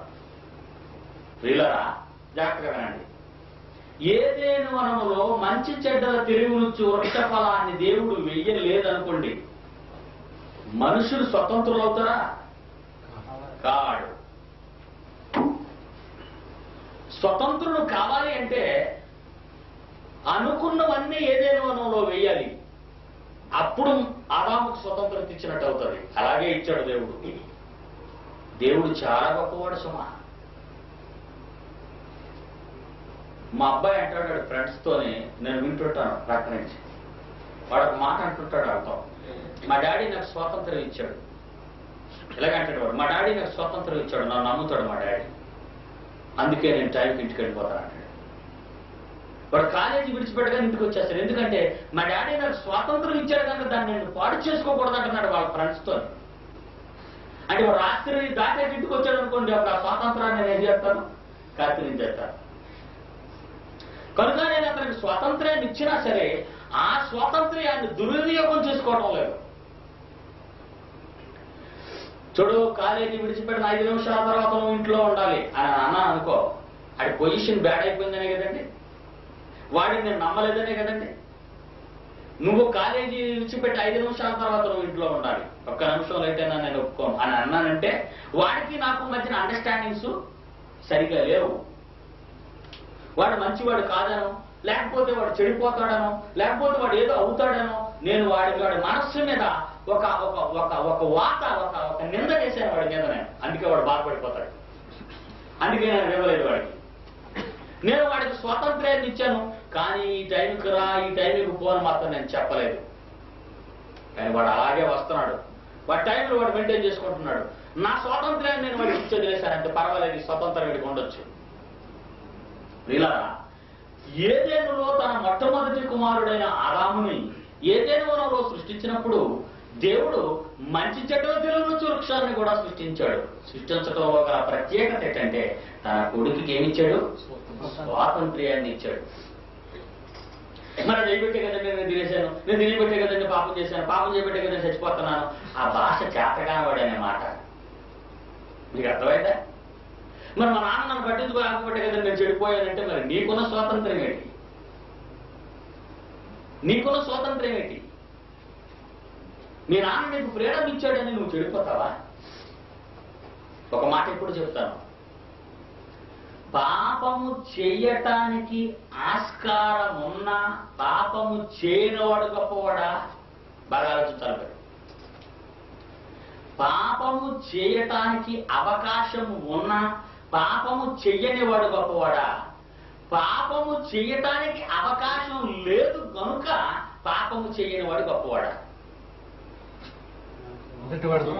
ప్రియులారా జాగ్రత్తగా వినండి. ఏదేను వనములో మంచి చెడ్డల తెలివినుచ్చు వృక్ష ఫలాన్ని దేవుడు వెయ్యలేదనుకోండి, మనుషులు స్వతంత్రులు అవుతారా? కాడు. స్వతంత్రులు కావాలి అంటే అనుకున్నవన్నీ ఏదేను వనంలో వెయ్యాలి. అప్పుడు ఆదాముకు స్వతంత్రత ఇచ్చినట్టు అవుతుంది. అలాగే ఇచ్చాడు దేవుడు. దేవుడు చాలా గొప్పవాడు సుమా. మా అబ్బాయి అంటాడు ఫ్రెండ్స్ తోనే, నేను వింటుంటాను ప్రక్క నుంచి. వాడు ఒక మాట అంటుంటాడు అర్థం, మా డాడీ నాకు స్వాతంత్రం ఇచ్చాడు. ఇలాగంటాడు వాడు, మా డాడీ నాకు స్వాతంత్రం ఇచ్చాడు, నన్ను నమ్ముతాడు మా డాడీ, అందుకే నేను టైంకి ఇంటికి వెళ్ళిపోతాను అంటాడు. వాడు కాలేజీ విడిచిపెట్టగా ఇంటికి వచ్చేస్తాడు. ఎందుకంటే మా డాడీ నాకు స్వాతంత్రం ఇచ్చాడు కనుక దాన్ని నేను పాడు చేసుకోకూడదు అంటున్నాడు వాళ్ళ ఫ్రెండ్స్తో. అంటే వాడు రాత్రి దాటేసి ఇంటికి వచ్చాడు అనుకోండి, అప్పుడు ఆ స్వాతంత్రాన్ని నేను ఏం చేస్తాను? కత్తిరించేస్తాను. కనుక నేను అతనికి స్వాతంత్ర్యాన్ని ఇచ్చినా సరే ఆ స్వాతంత్ర్యాన్ని దుర్వినియోగం చేసుకోవడం లేదు. చూడు, కాలేజీ విడిచిపెట్టిన 5 నిమిషాల తర్వాత నువ్వు ఇంట్లో ఉండాలి అని అన్నా అనుకో, అది పొజిషన్ బ్యాడ్ అయిపోయిందనే కదండి, వాడిని నేను నమ్మలేదనే కదండి. నువ్వు కాలేజీ విడిచిపెట్టి 5 నిమిషాల తర్వాత నువ్వు ఇంట్లో ఉండాలి, 1 నిమిషం లేట్ అయినా నేను ఒప్పుకోను అని అన్నానంటే వాడికి నాకు మధ్యన అండర్స్టాండింగ్స్ సరిగా లేవు. వాడు మంచివాడు కాదనో, లేకపోతే వాడు చెడిపోతాడనో, లేకపోతే వాడు ఏదో అవుతాడనో నేను వాడి మనస్సు మీద ఒక ఒక ఒక ఒక వాత ఒక నింద చేశాను వాడి మీద నేను. అందుకే వాడు బాధపడిపోతాడు. అందుకే నేను ఇవ్వలేదు వాడికి. నేను వాడికి స్వాతంత్ర్యాన్ని ఇచ్చాను, కానీ ఈ టైంకి రా, ఈ టైంకి పోని మాత్రం నేను చెప్పలేదు. కానీ వాడు అలాగే వస్తున్నాడు, వాడి టైంలో వాడు మెయింటైన్ చేసుకుంటున్నాడు. నా స్వాతంత్ర్యాన్ని నేను వాడికి ఇచ్చేది వేశానంటే పర్వాలేదు, ఈ స్వతంత్రం వీడికి ఉండొచ్చు. ప్రియులారా, ఏదేనులో తన మొట్టమొదటి కుమారుడైన ఆదాముని ఏదేను వనంలో సృష్టించినప్పుడు దేవుడు మంచి చెడ్డల తెలివినుచ్చు వృక్షాన్ని కూడా సృష్టించాడు. సృష్టించడంలో గల ప్రత్యేకత ఏంటంటే తన కొడుకుకి ఏమిచ్చాడు? స్వాతంత్ర్యాన్ని ఇచ్చాడు. మరి చేయబెట్టే కదండి నేను తినేశాను, నేను తినబెట్టే కదండి పాపం చేశాను, పాపం చేయబెట్టే కదండి చచ్చిపోతున్నాను, ఆ భాష చేతగానవాడు అనే మాట మీకు అర్థమైందా? మరి మా నాన్న నన్ను పట్టించుకోలేకపోతే కదా నేను చెడిపోయానంటే మరి నీకున్న స్వాతంత్ర్యం ఏంటి? నీకున్న స్వాతంత్ర్యం ఏంటి? మీ నాన్న నీకు ఫ్రీడమ్ ఇచ్చాడని నువ్వు చెడిపోతావా? ఒక మాట ఎప్పుడు చెప్తాను, పాపము చెయ్యటానికి ఆస్కారం ఉన్నా పాపము చేయనివాడు గొప్పవాడా? బాగా ఆలోచించాలి. పాపము చేయటానికి అవకాశం ఉన్నా పాపము చెయ్యని వాడు గొప్పవాడా? పాపము చెయ్యటానికి అవకాశం లేదు కనుక పాపము చెయ్యని వాడు గొప్పవాడా? మొదటివాడు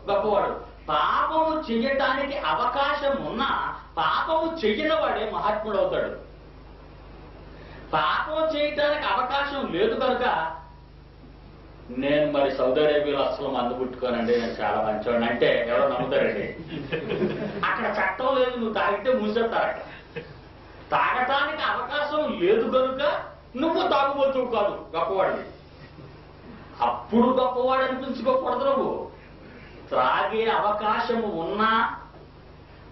గొప్పవాడు. పాపము చెయ్యటానికి అవకాశం ఉన్నా పాపము చెయ్యని వాడే మహాత్ముడు అవుతాడు. పాపం చేయటానికి అవకాశం లేదు కనుక నేను మరి సౌదీ అరేబియాలో అసలు మందు పుట్టుకోనండి, నేను చాలా మంచివాడిని అంటే ఎవరో నమ్ముతారండి. అక్కడ చట్టం లేదు, నువ్వు తాగితే మూసేస్తారు. అక్కడ తాగటానికి అవకాశం లేదు కనుక నువ్వు తాగుబోతువు కాదు, గొప్పవాడివి. అప్పుడు గొప్పవాడు అనిపించుకోకూడదు. నువ్వు త్రాగే అవకాశము ఉన్నా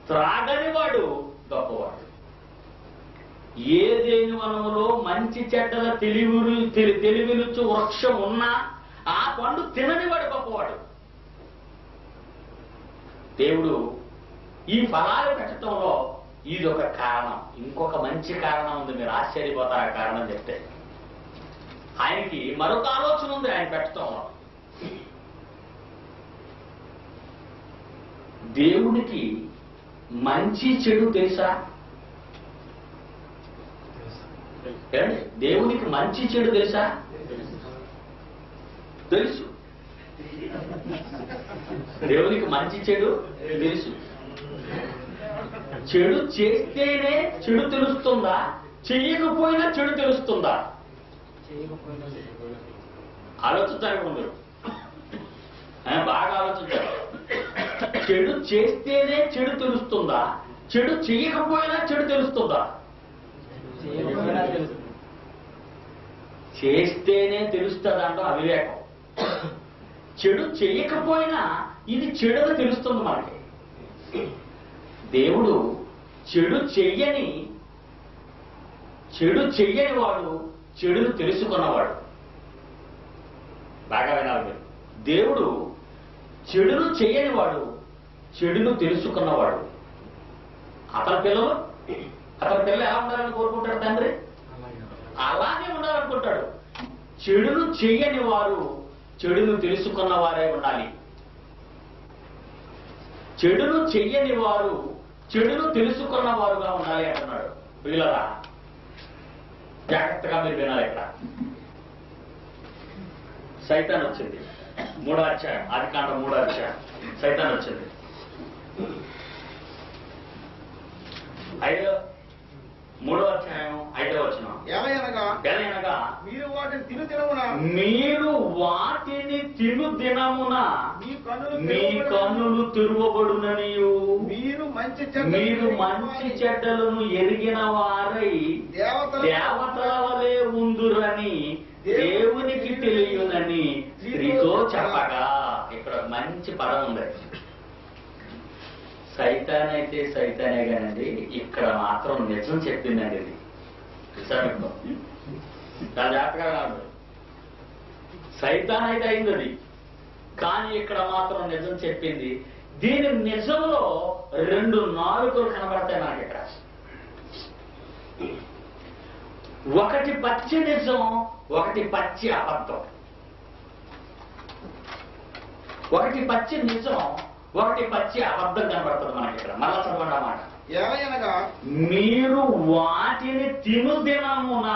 త్రాగని వాడు గొప్పవాడు. ఏదేని వనములో మంచి చెడ్డల తెలివినుచ్చు వృక్షం ఉన్నా ఆ పండు తినని వాడు గొప్పవాడు. దేవుడు ఈ ఫలాలు పెట్టడంలో ఇది ఒక కారణం. ఇంకొక మంచి కారణం ఉంది, మీరు ఆశ్చర్యపోతారు ఆ కారణం చెప్తే. ఆయనకి మరొక ఆలోచన ఉంది ఆయన పెట్టడంలో. దేవుడికి మంచి చెడు తెలుసా? దేవునికి మంచి చెడు తెలుసా? తెలుసు. దేవునికి మంచి చెడు తెలుసు. చెడు చేస్తేనే చెడు తెలుస్తుందా? చెయ్యకపోయినా చెడు తెలుస్తుందా? ఆలోచించాలి ముందు, బాగా ఆలోచించాలి. చెడు చేస్తేనే చెడు తెలుస్తుందా? చెడు చెయ్యకపోయినా చెడు తెలుస్తుందా? చేస్తేనే తెలుస్తుందంట అవివేకం. చెడు చేయకపోయినా ఇది చెడుని తెలుస్తుంది మనకి. దేవుడు చెడు చెయ్యని వాడు చెడును తెలుసుకున్నవాడు. బాగా వినాలి మీరు. దేవుడు చెడును చెయ్యని వాడు చెడును తెలుసుకున్నవాడు. అతని పిల్లలు ఎలా ఉండాలని కోరుకుంటాడు తండ్రి? అలాగే ఉండాలనుకుంటాడు. చెడును చెయ్యని వారు చెడును తెలుసుకున్న వారే ఉండాలి. చెడును చెయ్యని వారు చెడును తెలుసుకున్న వారుగా ఉండాలి అంటున్నాడు. పిల్లరా జాగ్రత్తగా మీరు వినాలి. ఇక్కడ సైతాన్ వచ్చింది. 3వ అధ్యాయం, ఆదికాండం 3వ అధ్యాయం. సైతాన్ వచ్చింది. 3వ అధ్యాయం 5వ వచనం. ఎలయనగా మీరు వాటిని తిను దినమున మీ కన్నులు తెరువబడుననియు మీరు మంచి చెడ్డలను ఎరిగిన వారై దేవతల వలె ఉందురని దేవునికి తెలియనని స్త్రీతో చెప్పగా. ఇక్కడ మంచి పదం ఉంది. సైతాన్ అయితే సైతానే కానండి, ఇక్కడ మాత్రం నిజం చెప్పిందండి. ఇది చూసాను. చాలా జాగ్రత్తగా కాదు. సైతాన్ అయితే అయింది అది, కానీ ఇక్కడ మాత్రం నిజం చెప్పింది. దీని నిజంలో 2 నాలుకలు కనబడతాయి మనకి ఇక్కడ. ఒకటి పచ్చి నిజం, ఒకటి పచ్చి అబద్ధం. ఒకటి పచ్చి నిజం, ఒకటి పచ్చి అబద్ధం కనబడుతుంది మనకి ఇక్కడ. మళ్ళా చదవండి అన్నమాట. ఏలయనగా మీరు వాటిని తిను దినమున.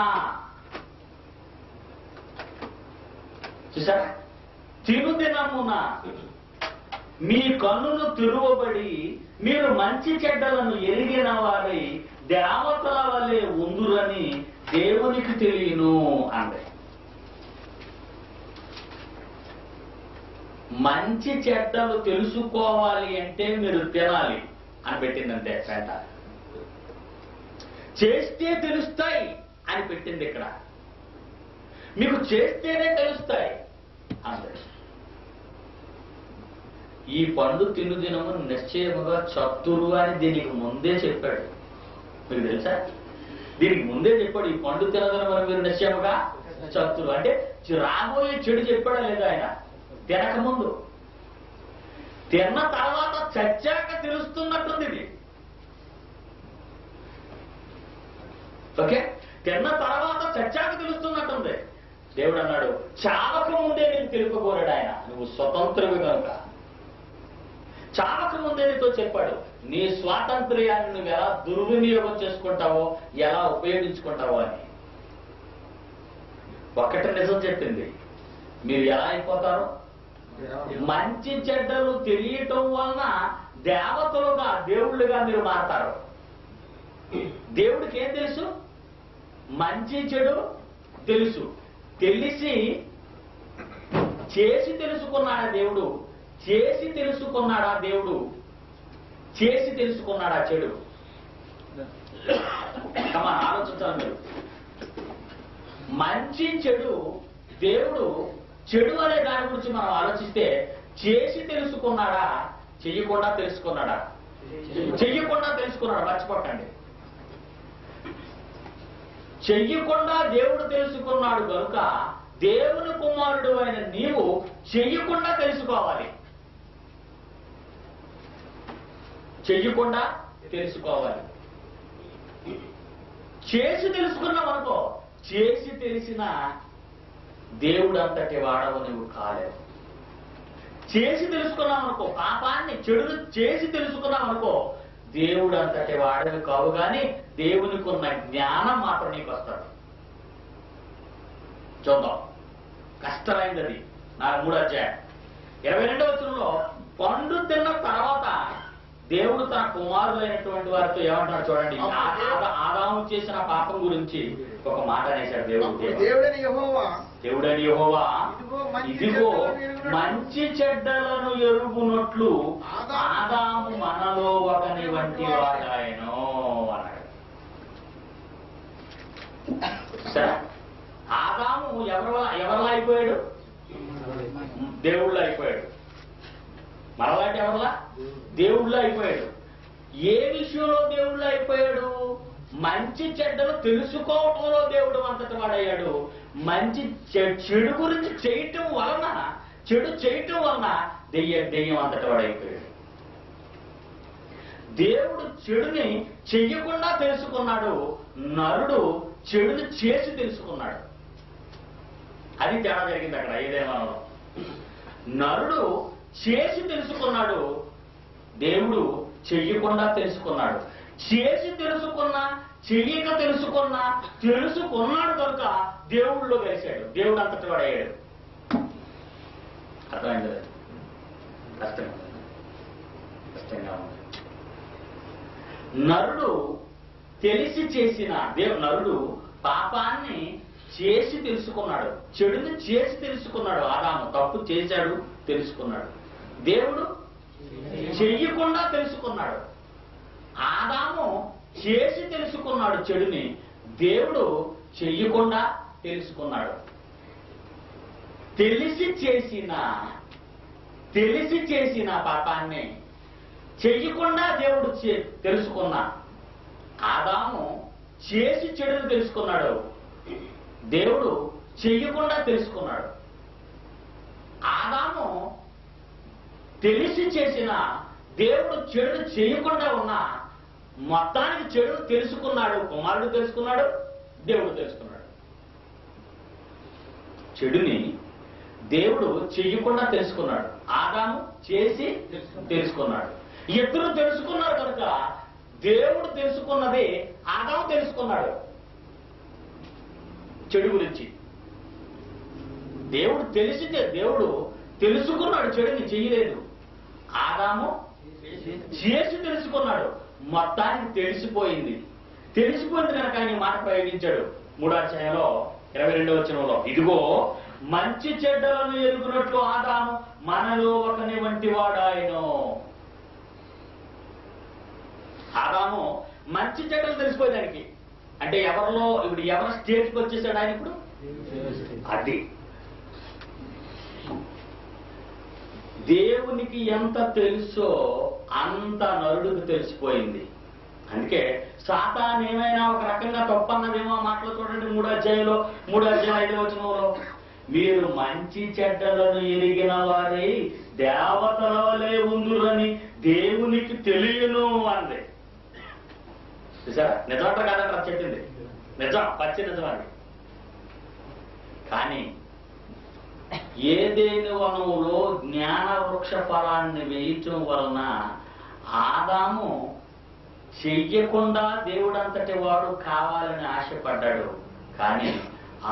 చూసారా? తిను దినమున మీ కన్నులు తెరువబడి మీరు మంచి చెడ్డలను ఎరిగిన వారి దేవతల వలె ఉందురని దేవునికి తెలియను అంది. మంచి చెడ్డలు తెలుసుకోవాలి అంటే మీరు తినాలి అని పెట్టిందంటే పేట. చేస్తే తెలుస్తాయి అని పెట్టింది ఇక్కడ. మీకు చేస్తేనే తెలుస్తాయి అంతే. ఈ పండు తిను దినము నిశ్చయముగా చతురు అని దీనికి ముందే చెప్పాడు. మీకు తెలుసా? దీనికి ముందే చెప్పాడు. ఈ పండు తినదనం అని మీరు నిశ్చయముగా చతురు అంటే రాబోయే చెడు చెప్పాడా లేదా ఆయన? తినకముందు. తిన్న తర్వాత చచ్చాక తెలుస్తున్నట్టుంది ఇది. ఓకే, తిన్న తర్వాత చచ్చాక తెలుస్తున్నట్టుంది. దేవుడు అన్నాడు, చావక ముందే నీకు తెలుపుకోరాడు ఆయన. నువ్వు స్వతంత్రవి కనుక చావక ముందే నీతో చెప్పాడు. నీ స్వాతంత్ర్యాన్ని నువ్వు ఎలా దుర్వినియోగం చేసుకుంటావో, ఎలా ఉపయోగించుకుంటావో అని. ఒక్కటి నిజం చెప్పింది, మీరు ఎలా అయిపోతారో. మంచి చెడ్డలు తెలియటం వలన దేవతలుగా దేవుళ్ళుగా మీరు మారతారు. దేవుడికి ఏం తెలుసు? మంచి చెడు తెలుసు. తెలిసి చేసి తెలుసుకున్నాడా దేవుడు? చేసి తెలుసుకున్నాడా దేవుడు? చేసి తెలుసుకున్నాడా చెడు? ఆలోచించాలి మీరు. మంచి చెడు దేవుడు చెడు అనే దాని గురించి మనం ఆలోచిస్తే చేసి తెలుసుకున్నాడా, చెయ్యకుండా తెలుసుకున్నాడా? చెయ్యకుండా తెలుసుకున్నాడు. మర్చిపోకండి. చెయ్యకుండా దేవుడు తెలుసుకున్నాడు కనుక దేవుని కుమారుడు అయిన నీవు చెయ్యకుండా తెలుసుకోవాలి. చెయ్యకుండా తెలుసుకోవాలి. చేసి తెలుసుకున్నావు అనుకో, చేసి తెలిసిన దేవుడు అంతటి వాడవు నువ్వు కాలేవు. చేసి తెలుసుకున్నావు అనుకో, పాపాన్ని చెడును చేసి తెలుసుకున్నావు అనుకో, దేవుడు అంతటి వాడవి కావు. కానీ దేవునికి ఉన్న జ్ఞానం మాత్రం నీకు వస్తాడు. చూద్దాం, కష్టమైంది అది. 3వ అధ్యాయం 22వ వచనంలో పండు తిన్న తర్వాత దేవుడు తన కుమారులైనటువంటి వారితో ఏమంటున్నాడు చూడండి. ఆదాము చేసిన పాపం గురించి ఒక మాట అనేశాడు దేవుడని యెహోవా, ఇదిగో మంచి చెడ్డలను ఎరుగునట్లు ఆదాము మనలో ఒకని వంటి వాడాయను అన్నాడు. సరే, ఆదాము ఎవరిలా అయిపోయాడు? దేవుళ్ళు అయిపోయాడు. మరలాంటి ఎవరిలా? దేవుళ్ళ అయిపోయాడు. ఏ విషయంలో దేవుళ్ళ అయిపోయాడు? మంచి చెడ్డలు తెలుసుకోవటంలో దేవుడు అంతటి వాడయ్యాడు. మంచి చెడు గురించి చేయటం వలన, చెడు చేయటం వలన దెయ్యం అంతటి వాడైపోయాడు. దేవుడు చెడుని చెయ్యకుండా తెలుసుకున్నాడు, నరుడు చెడుని చేసి తెలుసుకున్నాడు. అది తేడా జరిగింది అక్కడ. ఏదైనా నరుడు చేసి తెలుసుకున్నాడు, దేవుడు చెయ్యకుండా తెలుసుకున్నాడు. చేసి తెలుసుకున్నా, చెయ్యక తెలుసుకున్నా, తెలుసుకున్నాడు కనుక దేవుళ్ళో కలిశాడు. దేవుడు అంతటి వాడు అయ్యాడు. అర్థమైంది? కష్టంగా ఉంది. నరుడు తెలిసి చేసిన నరుడు పాపాన్ని చేసి తెలుసుకున్నాడు, చెడుని చేసి తెలుసుకున్నాడు. ఆదాము తప్పు చేశాడు, తెలుసుకున్నాడు. దేవుడు చెయ్యకుండా తెలుసుకున్నాడు. ఆదాము చేసి తెలుసుకున్నాడు చెడుని, దేవుడు చెయ్యకుండా తెలుసుకున్నాడు. తెలిసి చేసిన పాపాన్ని చెయ్యకుండా దేవుడు తెలుసుకున్నా. ఆదాము చేసి చెడుని తెలుసుకున్నాడు, దేవుడు చెయ్యకుండా తెలుసుకున్నాడు. ఆదాము తెలిసి చేసిన, దేవుడు చెడును చేయకుండా ఉన్నా మొత్తానికి చెడును తెలుసుకున్నాడు. కుమారుడు తెలుసుకున్నాడు, దేవుడు తెలుసుకున్నాడు. చెడుని దేవుడు చెయ్యకుండా తెలుసుకున్నాడు, ఆదాము చేసి తెలుసుకున్నాడు. ఇద్దరు తెలుసుకున్నారు కనుక దేవుడు తెలుసుకున్నది ఆదాము తెలుసుకున్నాడు. చెడు గురించి దేవుడు తెలుసుకున్నాడు, చెడుని చెయ్యలేదు. ఆదాము చేసి తెలుసుకున్నాడు, మొత్తానికి తెలిసిపోయింది కనుక ఆయన మాట ప్రయోగించాడు 3వ అధ్యాయంలో 22వ వచనంలో, ఇదిగో మంచి చెడ్డలను ఎరుగునట్లు ఆదాము మనలో ఒకని వంటి వాడాయను. ఆదాము మంచి చెడ్డలు తెలిసిపోయేదానికి అంటే ఎవరిలో ఇప్పుడు ఎవరి స్టేజ్కి వచ్చేసాడు ఆయన ఇప్పుడు? అది దేవునికి ఎంత తెలుసో అంత నరుడికి తెలిసిపోయింది. అందుకే సాతాను ఏమైనా ఒక రకంగా తప్పన్నదేమో మాటలు చూడండి 3వ అధ్యాయంలో 5వ వచనంలో, మీరు మంచి చెడ్డలను ఎరిగిన వారై దేవతల వలె ఉందురని దేవునికి తెలియను అంది. చూసారా? నిజమంట కాదంటారు చెప్పింది, నిజం, పచ్చి నిజం అది. కానీ ఏదేని వనములో జ్ఞాన వృక్ష ఫలాన్ని వేయటం వలన ఆదాము చెయ్యకుండా దేవుడంతటి వాడు కావాలని ఆశపడ్డాడు. కానీ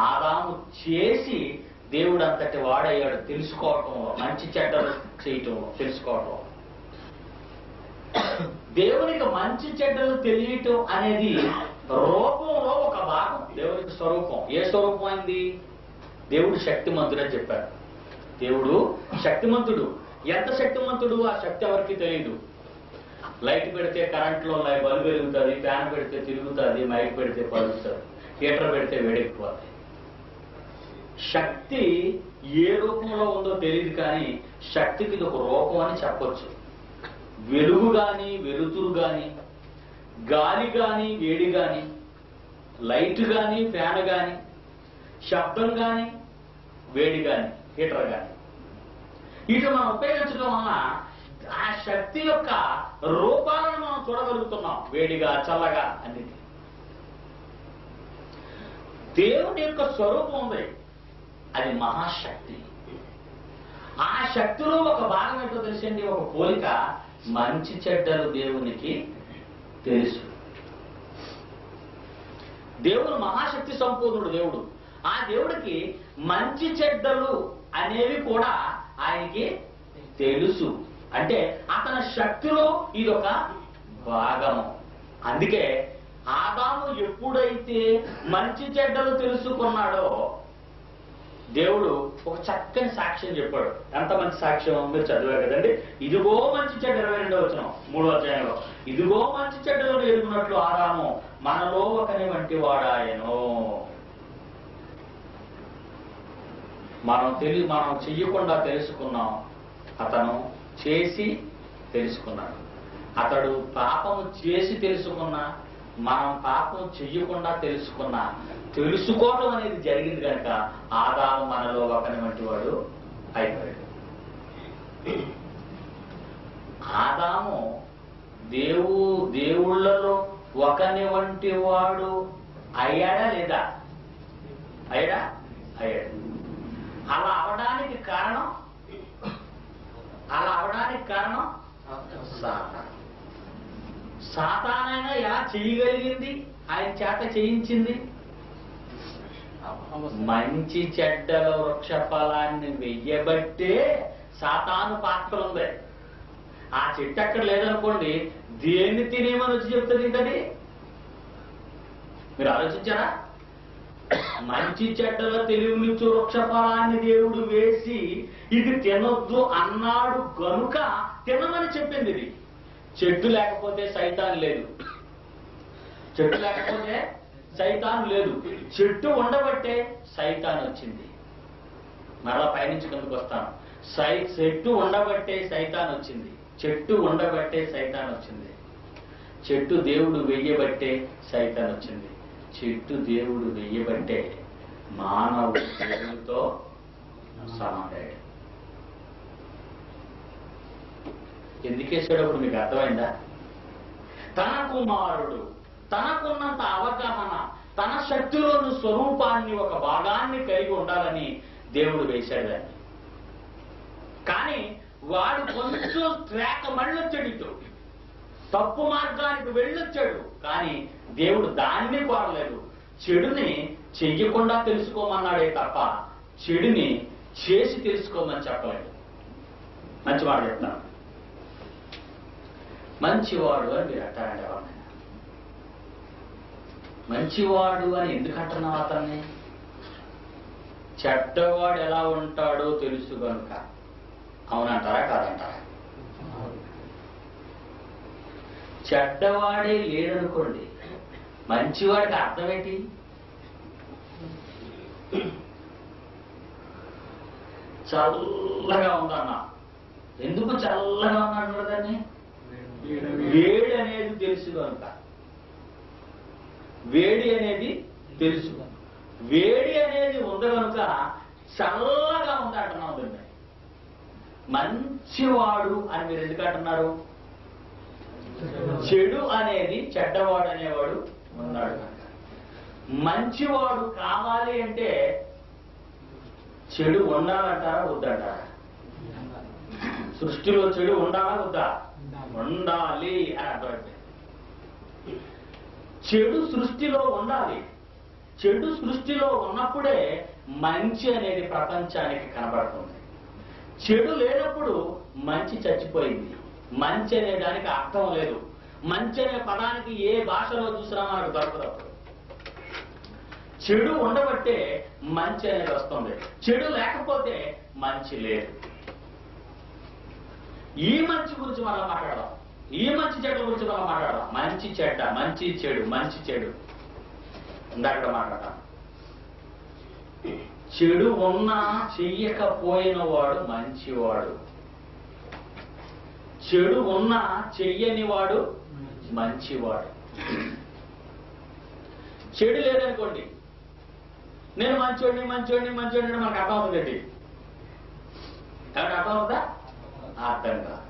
ఆదాము చేసి దేవుడంతటి వాడయ్యాడు తెలుసుకోవటంలో, మంచి చెడ్డలు చేయటంలో, తెలుసుకోవటం. దేవునికి మంచి చెడ్డలు తెలియటం అనేది రూపంలో ఒక భాగం. దేవునికి స్వరూపం. ఏ స్వరూపం అయింది? దేవుడు శక్తిమంతుడు అని చెప్పారు. దేవుడు శక్తిమంతుడు. ఎంత శక్తిమంతుడు? ఆ శక్తి ఎవరికి తెలియదు. లైట్ పెడితే కరెంట్లో బల్బు వెలుగుతుంది, ఫ్యాన్ పెడితే తిరుగుతుంది, మైక్ పెడితే పలుకుతుంది, హీటర్ పెడితే వేడెక్కిపోతుంది. శక్తి ఏ రూపంలో ఉందో తెలియదు, కానీ శక్తికి ఇది ఒక రూపం అని చెప్పొచ్చు. వెలుగు గాని, వెలుతురు గాని, గాలి గాని, వేడి గాని, లైట్ గాని, ఫ్యాన్ గాని, శబ్దం గాని, వేడి గాని, హీటర్ గాని, వీటిని మనం ఉపయోగించడం వలన ఆ శక్తి యొక్క రూపాలను మనం చూడగలుగుతున్నాం. వేడిగా, చల్లగా అన్నిటి. దేవుని యొక్క స్వరూపం ఉంది, అది మహాశక్తి. ఆ శక్తిలో ఒక భాగం ఏంటో తెలిసింది, ఒక పోలిక. మంచి చెడ్డలు దేవునికి తెలుసు. దేవుడు మహాశక్తి సంపూర్ణుడు. దేవుడు, ఆ దేవుడికి మంచి చెడ్డలు అనేవి కూడా ఆయనకి తెలుసు. అంటే అతని శక్తిలో ఇదొక భాగము. అందుకే ఆదాము ఎప్పుడైతే మంచి చెడ్డలు తెలుసుకున్నాడో దేవుడు ఒక చక్కని సాక్ష్యం చెప్పాడు. ఎంత మంచి సాక్ష్యం మీరు చదివారు కదండి. ఇదిగో మంచి చెడ్డ 22వ వచనం 3వ అధ్యాయంలో, ఇదిగో మంచి చెడ్డలను ఎరుగునట్లు ఆదాము మనలో ఒకని వంటి వాడాయను. మనం చెయ్యకుండా తెలుసుకున్నాం, అతను చేసి తెలుసుకున్నాడు. అతడు పాపము చేసి తెలుసుకున్నా, మనం పాపం చెయ్యకుండా తెలుసుకున్నా, తెలుసుకోవడం అనేది జరిగింది కనుక ఆదాము మనలో ఒకని వంటి వాడు అయిపోయాడు. ఆదాము దేవుళ్ళలో ఒకని వంటి వాడు అయ్యాడా లేదా? అయ్యాడా? అయ్యాడు. అలా అవడానికి కారణం సాతానైనా ఎలా చేయగలిగింది? ఆయన చేత చేయించింది. మంచి చెడ్డల వృక్ష ఫలాన్ని వెయ్యబట్టే సాతాను పాత్ర ఉంది. ఆ చెట్టు అక్కడ లేదనుకోండి, దేన్ని తినేమని వచ్చి చెప్తుంది ఇంకది? మీరు ఆలోచించారా? మంచి చెడ్డల తెలివినిచ్చు వృక్ష ఫలాన్ని దేవుడు వేసి ఇది తినొద్దు అన్నాడు గనుక తినమని చెప్పింది. ఇది చెట్టు లేకపోతే సైతాన్ లేదు. చెట్టు లేకపోతే సైతాన్ లేదు. చెట్టు ఉండబట్టే సైతాన్ వచ్చింది. మరలా పైనుంచి కిందకు వస్తాను. చెట్టు ఉండబట్టే సైతాన్ వచ్చింది. చెట్టు ఉండబట్టే సైతాన్ వచ్చింది. చెట్టు దేవుడు వెయ్యబట్టే సైతాన్ వచ్చింది. చెట్టు దేవుడు వెయ్యబట్టే మానవుడు దేవుడితో సమానయ్యాడు. ఎందుకేసాడప్పుడు మీకు అర్థమైందా? తన కుమారుడు తనకున్నంత అవగాహన, తన శక్తిలోని స్వరూపాన్ని, ఒక భాగాన్ని కలిగి ఉండాలని దేవుడు వేశాడు దాన్ని. కానీ వాడు కొంచెం ట్రాక్ మళ్ళొచ్చాడు, ఇటు తప్పు మార్గానికి వెళ్ళొచ్చాడు. కానీ దేవుడు దాన్ని కోరలేదు. చెడుని చెయ్యకుండా తెలుసుకోమన్నాడే తప్ప చెడుని చేసి తెలుసుకోమని చెప్పలేదు. మంచివాడు చెప్తాను. మంచివాడు అని మీరు అంటారండి ఎవరినైనా? మంచివాడు అని ఎందుకు అంటున్నావు అతన్ని? చెడ్డవాడు ఎలా ఉంటాడో తెలుసు కనుక. అవునంటారా కాదంటారా? చెడ్డవాడే లేడనుకోండి, మంచివాడికి అర్థం ఏంటి? చల్లగా ఉందన్నా. ఎందుకు చల్లగా ఉన్నాడు దాన్ని? వేడి అనేది తెలుసు కనుక. వేడి అనేది తెలుసు. వేడి అనేది ఉంది కనుక చల్లగా ఉంది అంటున్నాం. దీన్ని మంచివాడు అని మీరు ఎందుకు అంటున్నారు? చెడు అనేది, చెడ్డవాడు అనేవాడు ఉన్నాడు కనుక. మంచివాడు కావాలి అంటే చెడు ఉండాలంటారా వద్దంటారా? సృష్టిలో చెడు ఉండాలా వద్దా? ఉండాలి అని అర్థమైంది. చెడు సృష్టిలో ఉండాలి. చెడు సృష్టిలో ఉన్నప్పుడే మంచి అనేది ప్రపంచానికి కనబడుతుంది. చెడు లేనప్పుడు మంచి చచ్చిపోయింది. మంచి అనే దానికి అర్థం లేదు. మంచి అనే పదానికి ఏ భాషలో చూసినా మనకు దొరకదు. చెడు ఉండబట్టే మంచి అనేది వస్తుంది. చెడు లేకపోతే మంచి లేదు. ఈ మంచి గురించి మనం మాట్లాడదాం. ఈ మంచి చెడ్డ గురించి మనం మాట్లాడదాం. మంచి చెడ్డ, మంచి చెడు, మంచి చెడు ఇందాక మాట్లాడతాం. చెడు ఉన్నా చెయ్యకపోయిన వాడు మంచివాడు. చెడు ఉన్నా చెయ్యని వాడు మంచివాడు. చెడు లేదనుకోండి, నేను మంచోడిని మంచోడిని మంచోడిని మనకు అర్థం అవుతుందండి. కాబట్టి అర్థం అవుతుందా? అర్థం కాదు.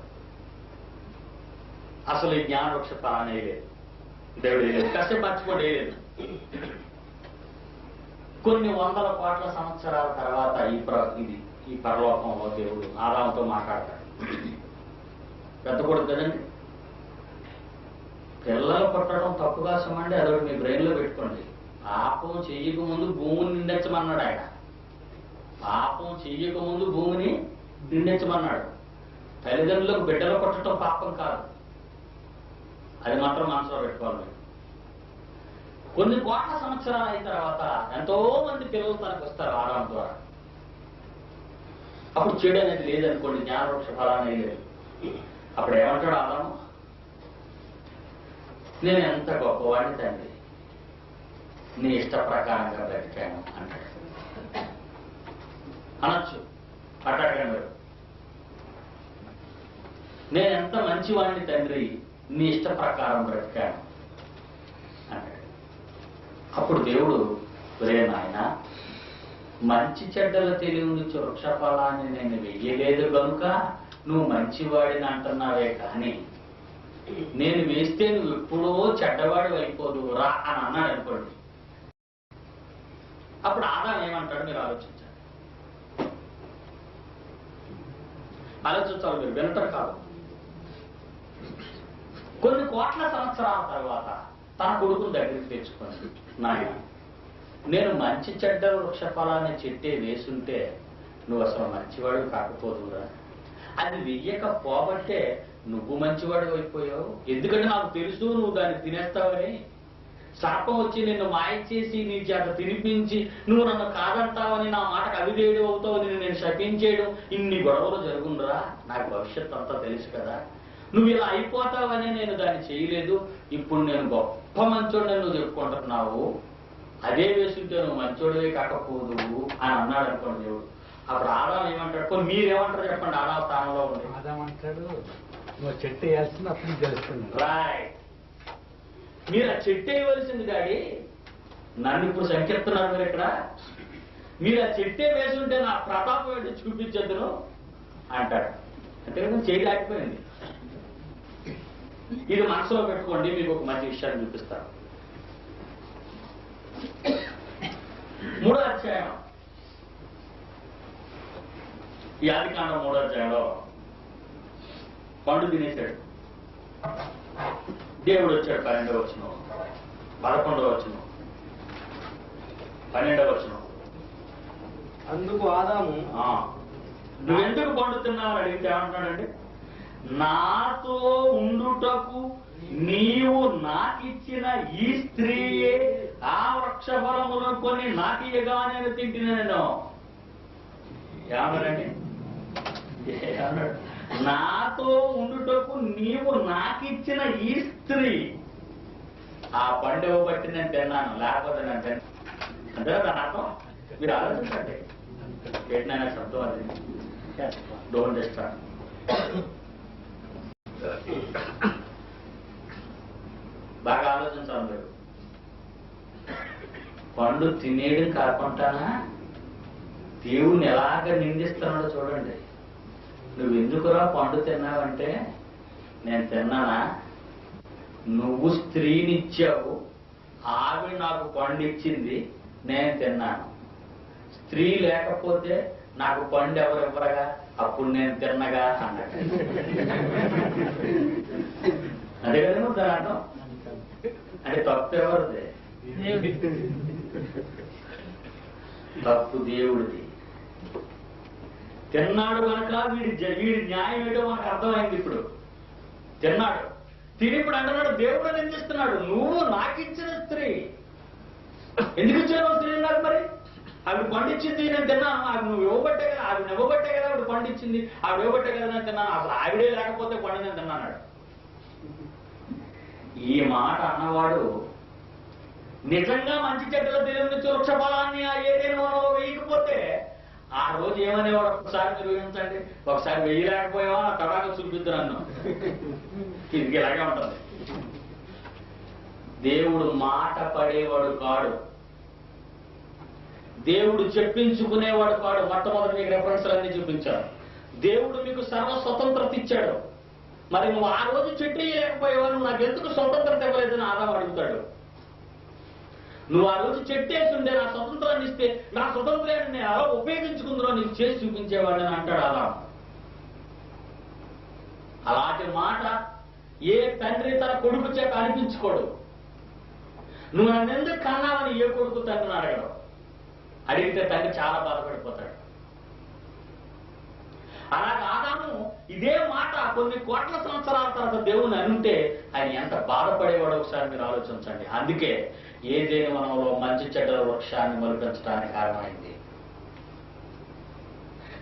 అసలు ఈ జ్ఞానవృక్ష ఫలాన్ని లేదు, దేవుడు లేదు. కష్టం మర్చిపోండి, లేదు. కొన్ని వందల కోట్ల సంవత్సరాల తర్వాత ఈ పరలోకంలో దేవుడు ఆదాముతో మాట్లాడతాడు. పెద్ద కొడుకు కదండి. పిల్లలు పుట్టడం తప్పుగా సమండి, అదొకటి మీ బ్రెయిన్లో పెట్టుకోండి. పాపం చెయ్యక ముందు భూమిని నిండించమన్నాడు ఆయన. పాపం చెయ్యక ముందు భూమిని నిండించమన్నాడు. తల్లిదండ్రులకు బిడ్డలు పుట్టడం పాపం కాదు, అది మాత్రం మనసులో పెట్టుకోవాలి. కొన్ని కోట్ల సంవత్సరాలు అయిన తర్వాత ఎంతో మంది పిల్లలు తనకు వస్తారు ఆదాము ద్వారా. అప్పుడు చెడు అనేది లేదనుకోండి, జ్ఞానవృక్ష ఫలం అనేది లేదు. అప్పుడు ఏమంటాడు ఆదాము? నేను ఎంత గొప్పవాడిని తండ్రి, నీ ఇష్ట ప్రకారంగా బ్రతికాను అంటాడు. అనొచ్చు, అట్టాడు. నేను ఎంత మంచివాడిని తండ్రి, నీ ఇష్ట ప్రకారం బ్రతికాను అన్నాడు. అప్పుడు దేవుడు, ఒరే నాయన, మంచి చెడ్డల తెలియని వృక్షఫలాన్ని నేను వెయ్యలేదు కనుక నువ్వు మంచివాడిని అంటున్నావే కానీ నేను వేస్తే నువ్వు ఎప్పుడో చెడ్డవాడు అయిపోదు రా అని అన్నాడు అనుకోండి. అప్పుడు ఆదాం ఏమంటాడు మీరు ఆలోచించండి. ఆలోచించాలి మీరు, వింటారు కాదు. కొన్ని కోట్ల సంవత్సరాల తర్వాత తన కొడుకుని దగ్గరికి తెచ్చుకొని, నాయన నేను మంచి చెడ్డ వృక్షఫలాన్ని చెట్టే వేసుంటే నువ్వు అసలు మంచివాడు కాకపోదురా, అది వెయ్యకపోబట్టే నువ్వు మంచివాడు అయిపోయావు. ఎందుకంటే నాకు తెలుసు నువ్వు దాన్ని తినేస్తావని. శాపం వచ్చి నిన్ను మాయ చేసి నీ చేత తినిపించి నువ్వు నన్ను కాదంటావని, నా మాటకు అవిధేయుడు అవుతావని నేను శపించేయడం, ఇన్ని గొడవలు జరుగుండ్రా. నాకు భవిష్యత్ అంతా తెలుసు కదా. నువ్వు ఇలా అయిపోతావని నేను దాన్ని చేయలేదు. ఇప్పుడు నేను గొప్ప మంచోడు నువ్వు చెప్పుకుంటున్నావు. అదే వేసుంటే నువ్వు మంచోడివే కాకపోదు అని అన్నాడు అనుకోండి దేవుడు. అప్పుడు ఆదాం ఏమంటాడు? మీరేమంటారు చెప్పండి. ఆదాం స్థానంలో ఉంది. ఆదామంటాడు, నువ్వు చెట్టు వేయాల్సింది అప్పుడు తెలుస్తుంది. రైట్, మీరు ఆ చెట్టు వేయవలసింది డాడీ. నన్ను ఇప్పుడు సంకెత్తున్నారు మీరు ఇక్కడ. మీరు ఆ చెట్టే వేసుంటే నా ప్రతాపం ఏంటి చూపించద్దును అంటాడు. అంతేకాదు చేయి దాటిపోయింది. ఇది మనసులో పెట్టుకోండి. మీకు ఒక మంచి విషయాన్ని చూపిస్తాను. 3వ అధ్యాయం, ఈ ఆదికాండం 3వ అధ్యాయంలో పండు తినేశాడు. దేవుడు వచ్చాడు. 12వ వచనం, 11వ వచనం, 12వ వచనం. అందుకు ఆదాము, నువ్వెందుకు పండు తిన్నావు అని అడిగితే ఏమంటున్నాడండి? నాతో ఉండుటకు నీవు నాకిచ్చిన ఈ స్త్రీయే ఆ వృక్ష ఫలములను కొని నాకియగా నేను తింటిన. నేను ఏమన్నాడండి? ఏమన్నాడు? నాతో ఉండుటకు నీవు నాకిచ్చిన ఈ స్త్రీ ఆ పండుగ బట్టి నేను తిన్నాను, లేకపోతే నేను తిన్నాను. అంతే దాని అర్థం. మీరు ఆలోచించండి. ఏంటైనా శబ్దం అది. Don't disturb. బాగా ఆలోచించాలి మీరు. పండు తినేయడం కాకుండానా దేవుణ్ణి ఎలాగ నిందిస్తున్నాడో చూడండి. నువ్వెందుకురా పండు తిన్నావంటే, నేను తిన్నానా? నువ్వు స్త్రీనిచ్చావు, ఆవిడ నాకు పండు ఇచ్చింది, నేను తిన్నాను. స్త్రీ లేకపోతే నాకు పండు ఎవరు ఇవ్వరగా, అప్పుడు నేను తిన్నగా అన్నాడు. అదే కదా నువ్వు దాని అర్థం. అంటే తప్పు ఎవరిది? తప్పు దేవుడిది. తిన్నాడు కనుక వీడి న్యాయం ఏంటో మనకు అర్థమైంది. ఇప్పుడు తిన్నాడు, తిని ఇప్పుడు అంటున్నాడు, దేవుడు నిందిస్తున్నాడు. నువ్వు నాకిచ్చిన స్త్రీ ఎందుకు ఇచ్చావు స్త్రీ నాకు? మరి ఆవిడ పండించింది, నేను తిన్నాను. ఆవిడ నువ్వు ఇవ్వబట్టే కదా, ఆవిడ ఇవ్వబట్టే కదా ఆవిడ పండించింది, ఆవిడ ఇవ్వబట్టే కదా నేను తిన్నాను. అసలు ఆవిడే లేకపోతే పండు నేను తిన్నాడు. ఈ మాట అన్నవాడు నిజంగా మంచి చెడ్డల తెలియని వృక్ష ఫలాన్ని ఆ ఏదైనా వేయకపోతే ఆ రోజు ఏమనేవాడు? ఒకసారి మీరు ఊహించండి. ఒకసారి వేయలేకపోయావా నా తడాక చూపిద్దు నన్ను. ఇది ఇలాగే ఉంటుంది. దేవుడు మాట పడేవాడు కాడు, దేవుడు చెప్పించుకునేవాడు కాడు. మొట్టమొదటి మీకు రెఫరెన్స్లు అన్ని చూపించాడు. దేవుడు మీకు సర్వ స్వతంత్రత ఇచ్చాడు. మరి నువ్వు ఆ రోజు చెట్టు వేయలేకపోయావా, నువ్వు నాకు ఎందుకు స్వతంత్రత ఇవ్వలేదని ఆదాం అడుగుతాడు. నువ్వు ఆ రోజు చెట్టేస్తుండే నా స్వతంత్రాన్ని ఇస్తే నా స్వతంత్రాన్ని నేను అలా ఉపయోగించుకుందో నీకు చేసి చూపించేవాడిని అంటాడు ఆదాం. అలాంటి మాట ఏ తండ్రి తన కొడుకు చేత అనిపించుకోడు. నువ్వు నన్ను ఎందుకు కన్నావని ఏ కొడుకు తండ్రిని అడగడు. అడిగితే తండ్రి చాలా బాధపడిపోతాడు. అలాగే ఆదాము ఇదే మాట కొన్ని కోట్ల సంవత్సరాల తర్వాత దేవుని అనుంటే ఆయన ఎంత బాధపడేవాడో ఒకసారి మీరు ఆలోచించండి. అందుకే ఏదేని వనంలో మంచి చెడ్డల వృక్షాన్ని మొలిపించడానికి కారణమైంది.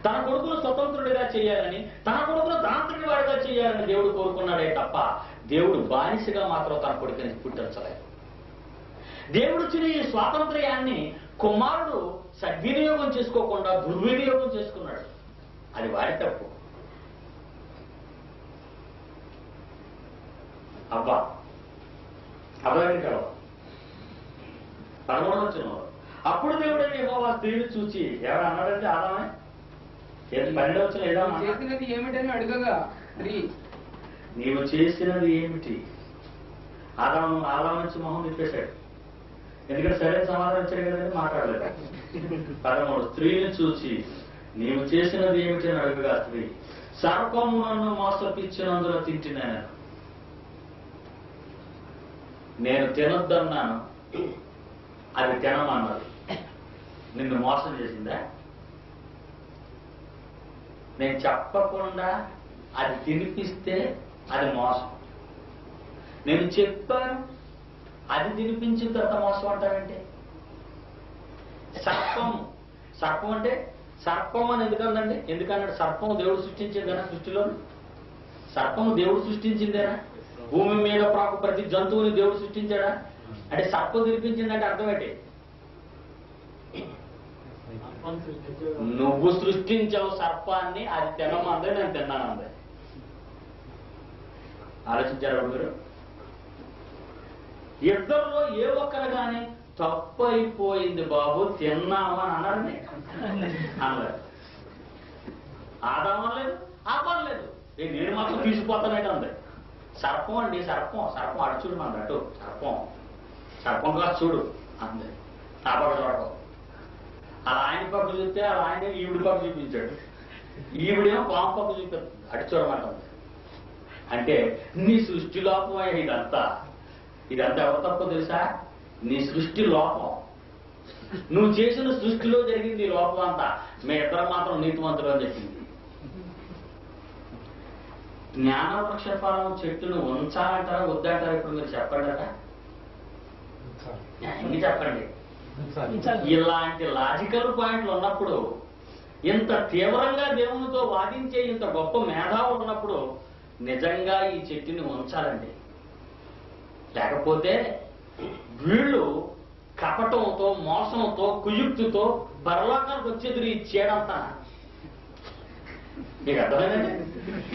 తన కొడుకును స్వతంత్రుడిగా చేయాలని, తన కొడుకును దాంత్రుడి వాడిగా చేయాలని దేవుడు కోరుకున్నాడే తప్ప దేవుడు బానిసగా మాత్రం తన కొడుకుని పుట్టించలేదు. దేవుడిచ్చిన ఈ స్వాతంత్ర్యాన్ని కుమారుడు సద్వినియోగం చేసుకోకుండా దుర్వినియోగం చేసుకున్నాడు. అది వాడి తప్పు. అబ్బా అబ్బాయి కలవ 13వ వచనంలో అప్పుడు దేవుడు యెహోవా స్త్రీని చూచి ఎవరు అన్నాడంటే ఆదామే 12వ వచనం ఏదో చేసినది ఏమిటని అడగగా స్త్రీ నీవు చేసినది ఏమిటి? ఆదాము నుంచి మొహం తిప్పేశాడు. ఎందుకంటే సరైన సమాధానం ఇచ్చాడు కదండి, మాట్లాడలేదు. 13 స్త్రీని చూసి నీవు చేసినది ఏమిటి అని అడగగా స్త్రీ సర్పము నన్ను మోసపిచ్చినందులో తింటున్నాను, నేను తినొద్దన్నాను, అది తినమన్నది. నిన్ను మోసం చేసిందా? నేను చెప్పకుండా అది తినిపిస్తే అది మోసం. నేను చెప్పాను అది తినిపించిన తర్వాత మోసం అంటారంటే సర్పం అంటే సర్పం అని ఎందుకందండి? ఎందుకన్నాడు? సర్పం దేవుడు సృష్టించిందేనా? సృష్టిలో సర్పము దేవుడు సృష్టించిందేనా? భూమి మీద ప్రాకు ప్రతి జంతువుని దేవుడు సృష్టించాడా? అంటే సర్పం తినిపించిందంటే అర్థం ఏంటి? నువ్వు సృష్టించావు సర్పాన్ని, అది తినమందే, నేను తిన్నానందే. ఆలోచించారా మీరు? ఇద్దరిలో ఏ ఒక్కరు కానీ తప్పు అయిపోయింది బాబు తిన్నామని అన్నారని అన్నారు. ఆదామలేదు, ఆపలేదు, నేను మాత్రం తీసిపోతానంటే అంది. సర్పం అండి, సర్పం అటు చూడు మన అటు సర్పం కాదు చూడు అంది. నా పక్క చూడకం. అలా ఆయన పక్క చూస్తే అలా ఆయన ఈవిడి పక్క చూపించాడు. ఈవిడేమో పాము పక్క చూపిస్తుంది, అటు చూడమంటుంది. అంటే నీ సృష్టి లోపం ఇదంతా ఎవరు తప్ప తెలుసా? నీ సృష్టి లోపం. నువ్వు చేసిన సృష్టిలో జరిగింది ఈ లోపం అంతా. మీ ఇద్దరు మాత్రం నీతిమంతులు అని చెప్పింది. జ్ఞానవృక్ష ఫలం చెట్టును ఉంచాలంటారా వద్దంటారా? ఇప్పుడు మీరు చెప్పండి. న్యాయంగా చెప్పండి. ఇలాంటి లాజికల్ పాయింట్లు ఉన్నప్పుడు, ఇంత తీవ్రంగా దేవునితో వాదించే ఇంత గొప్ప మేధావులు ఉన్నప్పుడు నిజంగా ఈ చెట్టుని ఉంచాలండి. లేకపోతే వీళ్ళు కపటంతో, మోసంతో, కుయుక్తితో పరలోకానికి వచ్చేది ఈ చీడంతా. మీకు అర్థమైందండి?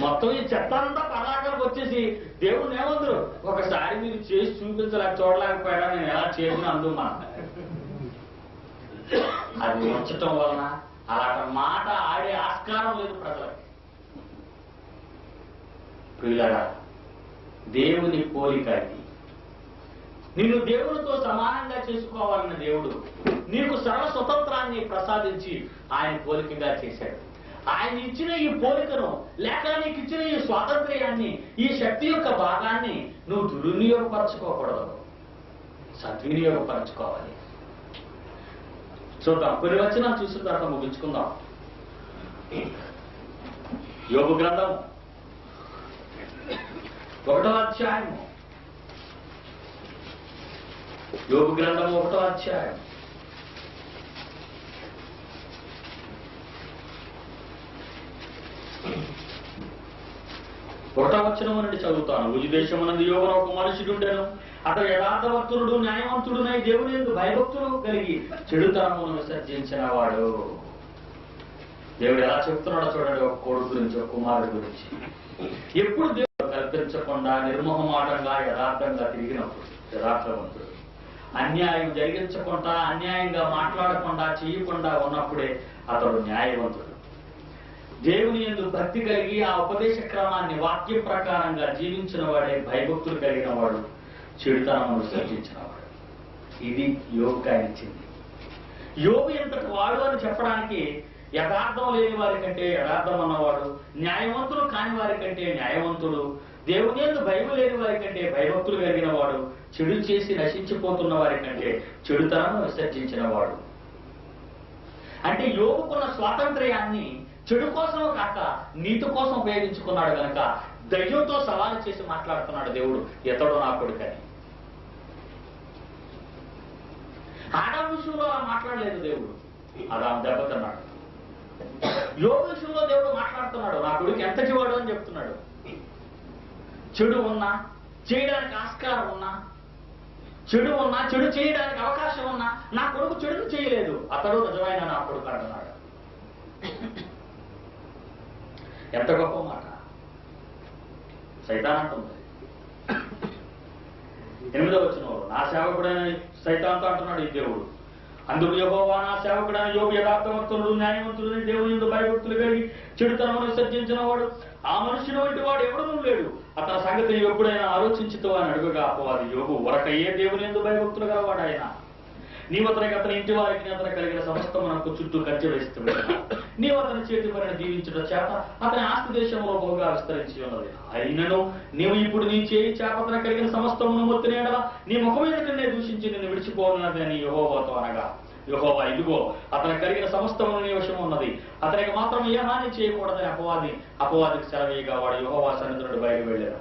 మొత్తం ఈ చెత్తంతా పరలోకానికి వచ్చేసి దేవుడిని ఏమందరు ఒకసారి మీరు చేసి చూపించలేక చూడలేకపోయాడా, నేను ఎలా చేసిన అందు మా అది ఉంచటం వలన అలాంటి మాట ఆడే ఆస్కారం లేదు ప్రజలకి. పిల్లగా దేవుని పోలిక ఇది. నిన్ను దేవునితో సమానంగా చేసుకోవాలన్న దేవుడు నీకు సర్వ స్వతంత్రాన్ని ప్రసాదించి ఆయన పోలికగా చేశాడు. ఆయన ఇచ్చిన ఈ పోలికను లేక నీకు ఇచ్చిన ఈ స్వాతంత్ర్యాన్ని, ఈ శక్తి యొక్క భాగాన్ని నువ్వు దుర్వినియోగపరచుకోకూడదు, సద్వినియోగపరచుకోవాలి. చూద్దాం, కొన్ని వచనాలు చూసిన తర్వాత ముగించుకుందాం. యోబు గ్రంథం 1వ అధ్యాయము. యోబు గ్రంథం 1వ అధ్యాయం. ఒకటవ వచనం నుండి చదువుతాను. ఉజు దేశమునందు యోబును ఒక మనుషుడుండెను. అతడు యథార్థవంతుడు, న్యాయవంతుడునై దేవుని యందు భయభక్తులు కలిగి చెడుతనమును విసర్జించిన వాడు. దేవుడు ఎలా చెప్తున్నాడో చూడండి. ఒక కొడుకు గురించి, ఒక కుమారుడు గురించి. ఎప్పుడు దేవుడు కల్పించకుండా నిర్మోహమాటంగా యథార్థంగా తిరిగినప్పుడు యథార్థవంతుడు. అన్యాయం జరిగించకుండా, అన్యాయంగా మాట్లాడకుండా, చేయకుండా ఉన్నప్పుడే అతడు న్యాయవంతుడు. దేవుని యందు భక్తి కలిగి ఆ ఉపదేశ క్రమాన్ని వాక్యం ప్రకారంగా జీవించిన వాడే భయభక్తులు కలిగిన వాడు, చెడుతనమును విసర్జించిన వాడు. ఇది యోబుకు ఆయన ఇచ్చింది. యోబు ఎంతటి వాడు అని చెప్పడానికి యథార్థం లేని వారి కంటే యథార్థం ఉన్నవాడు, న్యాయవంతులు కాని వారి కంటే న్యాయవంతుడు, దేవుని యందు భయం లేని వారి కంటే భయభక్తులు కలిగిన వాడు, చెడు చేసి నశించిపోతున్న వారి కంటే చెడుతనను విసర్జించిన వాడు. అంటే యోబుకున్న స్వాతంత్ర్యాన్ని చెడు కోసం కాక నీతి కోసం ఉపయోగించుకున్నాడు కనుక ధైర్యంతో సవాలు చేసి మాట్లాడుతున్నాడు దేవుడు, ఎతడు నా కొడుకని. ఆదాము విషయంలో అలా మాట్లాడలేదు దేవుడు, ఆదాము దెబ్బతిన్నాడు. యోబు విషయంలో దేవుడు మాట్లాడుతున్నాడు, నా కొడుకు ఎంత చెవాడు అని చెప్తున్నాడు. చెడు ఉన్నా, చేయడానికి ఆస్కారం ఉన్నా, చెడు చేయడానికి అవకాశం ఉన్నా నా కొడుకు చెడును చేయలేదు, అతడు నిజమైన నా కొడుకు అంటున్నాడు. ఎంత గొప్ప మాట. సైతాన్ అంటుంది 8వ వచనంలో నా సేవకుడైన సైతాన్తో అంటున్నాడు ఈ దేవుడు. అందుకు యెహోవా నా సేవకుడైన యోబు యథార్థవంతుడు న్యాయవంతుడు దేవుని యందు భయభక్తులు కలిగి చెడుతనమును విసర్జించిన వాడు ఆ మనుషుని వంటి వాడు ఎవడనూ లేడు. అతని సంగతిని ఎప్పుడైనా ఆలోచించుతో అని అడుగుగా అపవాది యోబు వరకయ్యే దేవుని యందు భయభక్తులు గలవాడు ఆయన. నీవు అతని ఇంటి వారికి అతను కలిగిన సమస్తమునకు చుట్టూ కంచె వేస్తున్నాడు. నీవు అతని చేతి పనిని దీవించడం చేత అతని ఆస్తి దేశంలో బహుగా విస్తరించి ఉన్నది. అయినను నీవు ఇప్పుడు నీ చేయి చేప అతను కలిగిన సమస్తమును మొత్తినేడలా నీ ముఖం మీద నిన్నే దూషించి నిన్ను విడిచిపోనున్నది అని యెహోవాతో అనగా యెహోవా ఇదిగో అతను కలిగిన సమస్తమును నీ వశం ఉన్నది, అతనికి మాత్రం ఏ హాని చేయకూడదని అపవాదికి సెలవీయగా వాడు యెహోవా సన్నిధుడు బయలు వెళ్ళాను.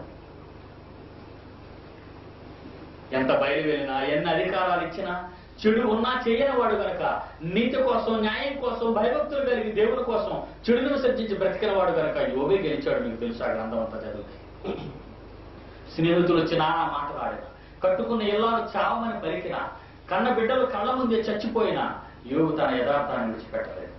ఎంత బయలు వెళ్ళినా ఎన్ని అధికారాలు ఇచ్చినా చెడు ఉన్నా చేయని వాడు గనక నీతి కోసం న్యాయం కోసం భయభక్తులు కలిగి దేవుని కోసం చెడును విసర్జించి బ్రతికిన వాడు గనక యోబే గెలిచాడు. మీకు తెలుసు ఆ గ్రంథం అంతా చదివితే. స్నేహితులు వచ్చి నానా మాట్లాడిన, కట్టుకున్న ఇల్లాలు చావమని పలికిన, కన్న బిడ్డలు కళ్ళ ముందే చచ్చిపోయినా యోబు తన యథార్థాన్ని విడిచిపెట్టలేదు.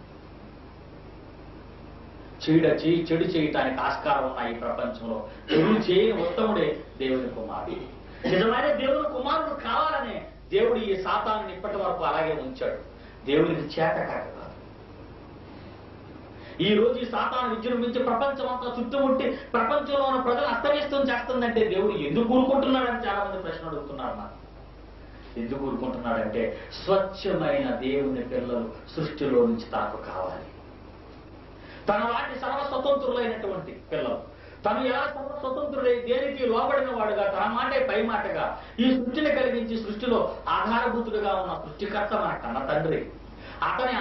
చెడు చేయటానికి ఆస్కారం ఉన్న ఈ ప్రపంచంలో చెడు చేయని ఉత్తముడే దేవుని కుమారుడు. నిజమైన దేవుని కుమారుడు కావాలనే దేవుడు ఈ సాతాను ఇప్పటి వరకు అలాగే ఉంచాడు. దేవునికి చేత కాక ఈ రోజు ఈ సాతాను విజృంభించి ప్రపంచం అంతా చుట్టుముట్టి ప్రపంచంలో ఉన్న ప్రజలు అస్తవ్యస్తం చేస్తుందంటే దేవుడు ఎందుకు ఊరుకుంటున్నాడని చాలా మంది ప్రశ్న అడుగుతున్నారు. నాకు ఎందుకు ఊరుకుంటున్నాడంటే స్వచ్ఛమైన దేవుని పిల్లలు సృష్టిలో నుంచి తనకు కావాలి. తన వాటి సర్వస్వతంత్రులైనటువంటి పిల్లలు తను ఎలా స్వతంత్రుడై దేనికి లోబడిన వాడుగా తన మాటే పై మాటగా ఈ సృష్టిని కలిగించి సృష్టిలో ఆధారభూతుడుగా ఉన్న సృష్టికర్త మన కన్న తండ్రి. అతని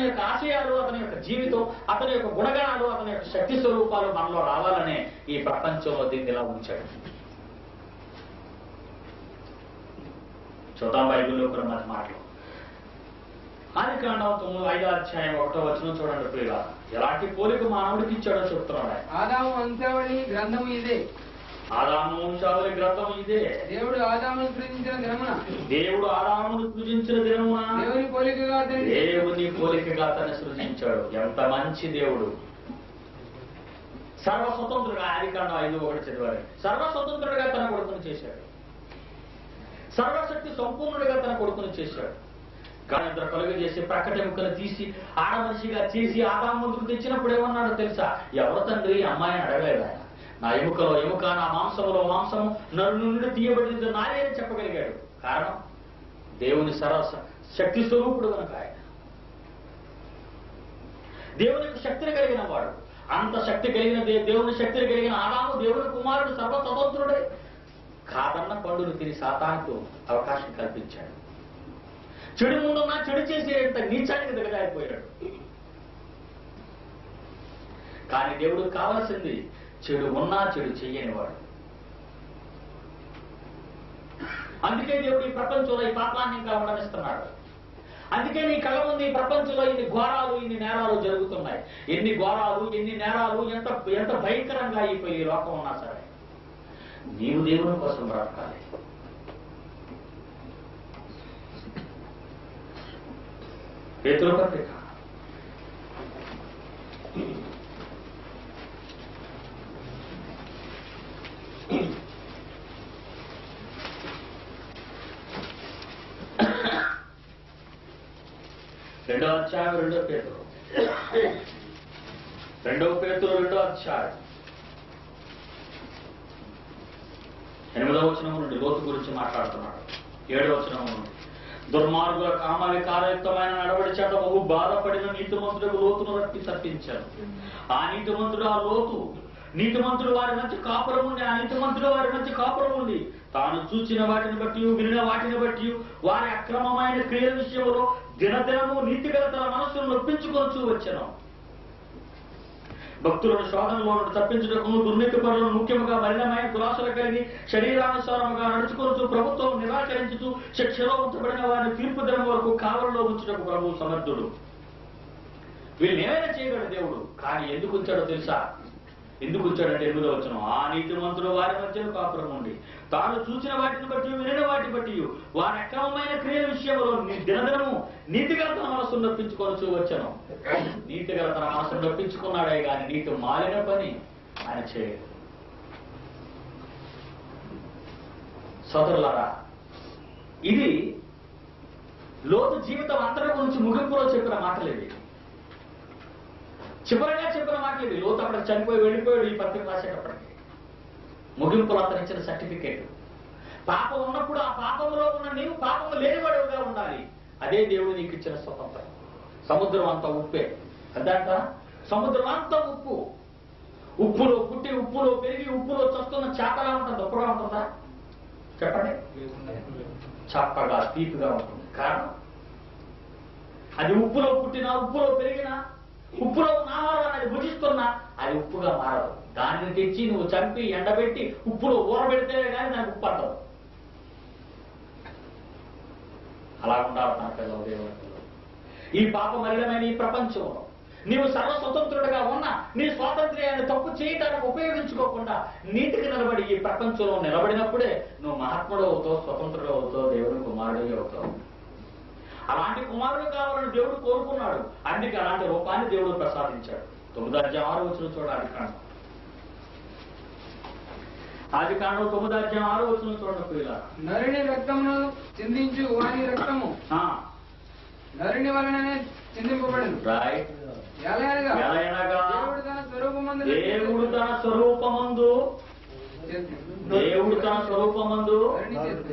యొక్క ఆశయాలు, అతని యొక్క జీవితం, అతని యొక్క గుణగణాలు, అతని యొక్క శక్తి స్వరూపాలు మనలో రావాలనే ఈ ప్రపంచంలో దీన్ని ఇలా ఉంచాడు. చూద్దాం బైబిల్లో కొన్ని మంచి మాటలు. ఆదికాండం 5వ అధ్యాయం 1వ వచనం చూడండి ప్రియులారా. ఎలాంటి పోలిక మానవుడికి ఇచ్చాడో చెప్తున్నాడు. ఆదాము వంశావళి గ్రంథము ఇదే. ఆదాము వంశావళి గ్రంథం ఇదే. దేవుడు ఆదామును సృజించిన దినమున దేవుని పోలికగా అతన్ని సృజించాడు. ఎంత మంచి దేవుడు! సర్వస్వతంత్రుడుగా ఆదికాండం 5:1 చదివారు. సర్వస్వతంత్రుడుగా తన కొడుకుని చేశాడు. సర్వశక్తి సంపూర్ణుడిగా తన కొడుకుని చేశాడు. కానీ ఇద్దరు కలుగు చేసి ప్రక్కటి ముక్కలు తీసి ఆడ మనిషిగా చేసి ఆదాము ముందుకు తెచ్చినప్పుడు ఏమన్నాడో తెలుసా? ఎవరు తండ్రి అమ్మాయిని అడగలేదు ఆయన. నా ఎముకలో ఎముక, నా మాంసములో మాంసము, నన్ను నుండి తీయబడింది నాదే అని చెప్పగలిగాడు. కారణం దేవుని శక్తి స్వరూపుడు కనుక ఆయన. దేవునికి శక్తిని కలిగిన వాడు. అంత శక్తి కలిగిన దేవుని శక్తిని కలిగిన ఆదాము దేవుని కుమారుడు సర్వస్వతంత్రుడే. కాదన్న పండును తిని సాతానుకు అవకాశం కల్పించాడు. చెడు ముందున్నా చెడు చేసేంత నీచానికి దిగజారిపోయాడు. కానీ దేవుడికి కావాల్సింది చెడు ఉన్నా చెడు చెయ్యనివాడు. అందుకే దేవుడు ఈ ప్రపంచంలో ఈ పాపాన్ని ఇంకా ఉండనిస్తున్నాడు. అందుకే నీ కళ్ళ ముందు ఈ ప్రపంచంలో ఇన్ని ఘోరాలు, ఇన్ని నేరాలు జరుగుతున్నాయి. ఎన్ని ఘోరాలు, ఎన్ని నేరాలు, ఎంత భయంకరంగా ఈ లోకం ఉన్నా సరే నీవు దేవుని కోసం బ్రతకాలి. పేతురు పత్రిక 2వ అధ్యాయం 2వ పేతురు 2వ అధ్యాయం 8వ వచనం నుండి లోతు గురించి మాట్లాడుతున్నాడు. 7వ వచనం నుండి దుర్మార్గుల కామాలి కారయుక్తమైన నడవడి చేత బహు బాధపడిన నీతిమంతులకు లోతును రక్తి తప్పించారు. ఆ నీతిమంతుడు వారి మధ్య కాపురం ఉండి, ఆ నీతిమంతుడు వారి మధ్య కాపురం ఉండి తాను చూచిన వాటిని బట్టి వినిన వాటిని బట్టి వారి అక్రమమైన క్రియల విషయంలో దినదినము నీతిగల తన మనస్సును నొప్పించుకొచ్చు వచ్చను. భక్తులను శోధనలో తప్పించుటకు దుర్నీతి పరులను ముఖ్యముగా మలినమైన దురాశలు కలిగి శరీరానుసారముగా నడుచుకొనుచు ప్రభుత్వం నిరాకరించుతూ శిక్షలో ఉంచబడిన వారిని తీర్పు దినం వరకు కావలిలో ఉంచుటకు ప్రభువు సమర్థుడు. వీళ్ళని ఏమైనా చేయగలడు దేవుడు. కానీ ఎందుకు ఉంచాడో తెలుసా? ఎందుకు ఉంచాడంటే 8వ వచనం ఆ నీతిమంతుడు వారి మధ్యలో కాపురం ఉండి తాను చూసిన వాటిని బట్టి వినిన వాటిని బట్టి వారి అక్రమమైన క్రియల విషయంలో దినదినము నీతిగల తన మనసును నొప్పించుకొనొచ్చు వచ్చను. నీతిగల తన మనసును నొప్పించుకున్నాడే కానీ నీతి మాలిన పని ఆయన చేయడు. సోదరులారా, ఇది లోతు జీవితం అంతటి గురించి ముగింపులో చెప్పిన మాటలు ఇవి. చివరిగా చెప్పిన మాటలు ఇవి. లోతు అక్కడ చనిపోయి వెళ్ళిపోయాడు ఈ పత్రిక రాసేటప్పటికి. ముగింపులో అతను ఇచ్చిన సర్టిఫికేట్. పాపం ఉన్నప్పుడు ఆ పాపంలో ఉన్న నీవు పాపం లేనివాడుగా ఉండాలి. అదే దేవుడు నీకు ఇచ్చిన స్వతంత్రం. సముద్రం అంతా ఉప్పే అదంట. సముద్రం అంతా ఉప్పు. ఉప్పులో పుట్టి ఉప్పులో పెరిగి ఉప్పులో చస్తున్న చేపలా ఉంటుంది. ఉప్పుగా ఉంటుందా చెప్పండి? చప్పగా తీపిగా ఉంటుంది. కారణం అది ఉప్పులో పుట్టినా ఉప్పులో పెరిగినా ఉప్పులో ఉన్న ఆహారం అది భుజిస్తున్నా అది ఉప్పుగా మారదు. దాన్ని తెచ్చి నువ్వు చంపి ఎండబెట్టి ఉప్పులో ఊరబెడితే కానీ దానికి ఉప్పు అంటదు. అలా ఉండాలి నా పిల్లలు, దేవుని పిల్లలు. ఈ పాప మలినమైన ఈ ప్రపంచంలో నీవు సర్వస్వతంత్రుడిగా ఉన్నా నీ స్వాతంత్ర్యాన్ని తప్పు చేయడానికి ఉపయోగించుకోకుండా నీటికి నిలబడి ఈ ప్రపంచంలో నిలబడినప్పుడే నువ్వు మహాత్ముడు అవుతావు, స్వతంత్రుడు అవుతావు, దేవుని కుమారుడు అవుతావు. అలాంటి కుమారుడు కావాలని దేవుడు కోరుకున్నాడు. అందుకే అలాంటి రూపాన్ని దేవుడు ప్రసాదించాడు. 9:6 చూడ ఆదికాండం 9:6 చూడండి. నరుని రక్తమును చిందించు వాని రక్తము నరుని వలననే చిందింపబడింది. దేవుడు తన స్వరూపమందు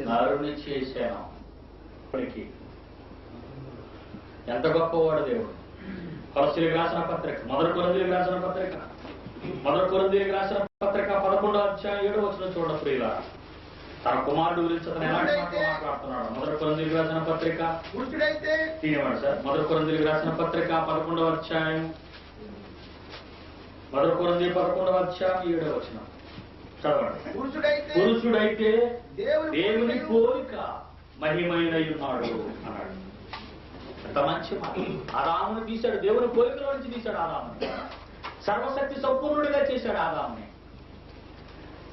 నరుని చేశాను. ఎంత గొప్పవాడు దేవుడు. కొలస్సీలకు రాసిన పత్రిక, మొదటి కొరింథీయులకు రాసిన పత్రిక 11:7 చూడ ప్రియుల. తన కుమారుడు గురించి అతను ఎలాంటి మాటలు మాట్లాడుతున్నాడు. మొదటి కొరింథీయులకు రాసిన పత్రిక తీయమండి సార్. మొదటి కొరింథీయులకు రాసిన పత్రిక 11:7 చదవండి. పురుషుడైతే దేవుని పోలిక మహిమైన ఉన్నాడు అన్నాడు. ఎంత మంచి మాట. ఆదామును తీశాడు, దేవుని పోలికలో నుంచి తీశాడు ఆదాముని. సర్వశక్తి సంపూర్ణుడిగా చేశాడు ఆదాముని.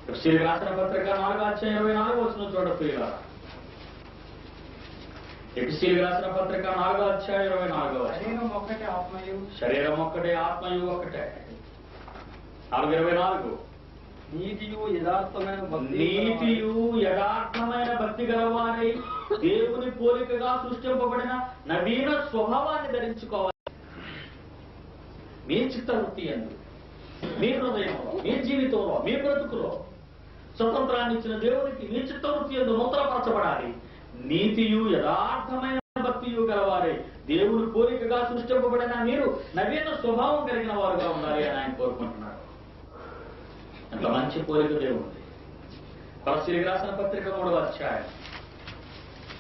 ఎఫెసీయులకు రాసిన పత్రిక 4:24 చూడ ప్రియుల. ఎఫెసీయులకు రాసిన పత్రిక 4:24 శరీరం ఒక్కటే ఆత్మయు ఒక్కటే. 4:24 నీతియు యథార్థమైన భక్తి గలవారై దేవుని పోలికగా సృష్టింపబడిన నవీన స్వభావాన్ని ధరించుకోవాలి. మీ చిత్తవృత్తి అందు, మీ హృదయంలో, మీ జీవితంలో, మీ బ్రతుకులో స్వతంత్రాన్ని ఇచ్చిన దేవునికి మీ చిత్తవృత్తి అందు నూతనపరచబడాలి. నీతియు యథార్థమైన భక్తియు గలవారే దేవుని పోలికగా సృష్టింపబడిన మీరు నవీన స్వభావం కలిగిన వారుగా ఉండాలి అని ఆయన కోరుకుంటున్నాడు. ఎంత మంచి పోలిక దేవుడు. కొలస్సీలకు రాసిన పత్రిక 3:1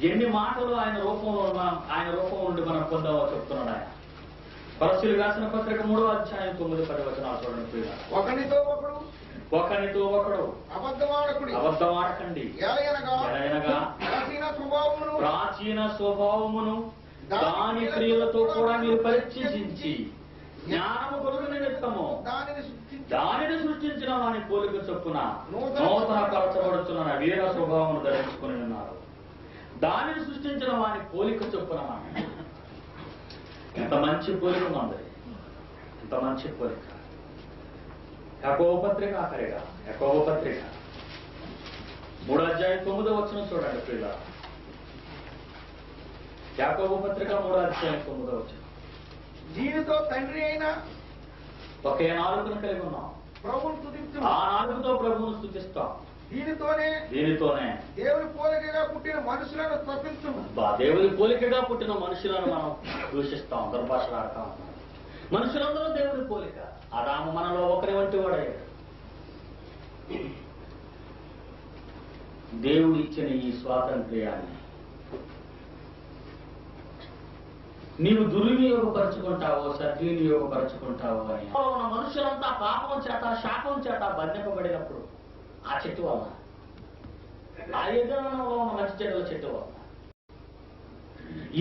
ఎన్ని మాటలు ఆయన రూపంలో నుండి మనం పొందామో చెప్తున్నాడు ఆయన. కొలస్సీలకు రాసిన పత్రిక 3:9-10 చూడండి. ఒకనితో ఒకడు అబద్ధమాడకండి. ఎలయనగా ప్రాచీన స్వభావమును దాని క్రియలతో కూడా మీరు పరీక్షించి జ్ఞానము కొరకు నిమిత్తము దానిని సృష్టించిన వాని పోలిక చొప్పున నూతన పరచబడుతున్న నవీన స్వభావమును ధరించుకుని ఉన్నారు. దానిని సృష్టించిన వాని పోలిక చొప్పున. ఎంత మంచి పోలిక మంది, ఎంత మంచి పోలిక. యాకోబు పత్రిక ఆఖరిగా, యాకోబు పత్రిక 3:9 చూడండి ప్రియుల. యాకోబు పత్రిక 3:9 జీవితో తండ్రి అయిన ఒకే నాలుగును కలిగి ఉన్నాం. ప్రభువును స్తుతించు. ఆ నాలుగుతో ప్రభువును స్తుతిస్తాం. దీనితోనే దేవుని పోలికగా పుట్టిన మనుషులను తప్పించు. దేవుని పోలికగా పుట్టిన మనుషులను మనం దూషిస్తాం, దుర్భాషలాడతాం. మనుషులందరూ దేవుని పోలిక. ఆదాము మనలో ఒకరి వంటి వాడయ్యాడు. దేవుడు ఇచ్చిన ఈ స్వాతంత్ర్యాన్ని నీవు దుర్వినియోగపరుచుకుంటావో సద్వినియోగపరుచుకుంటావో అని ఉన్న మనుషులంతా పాపం చేత శాపం చేత బంధింపబడినప్పుడు ఆ చెట్టు వల్ల, ఆ యజమానంలో ఉన్న మంచి చెట్టుల చెట్టు వల్ల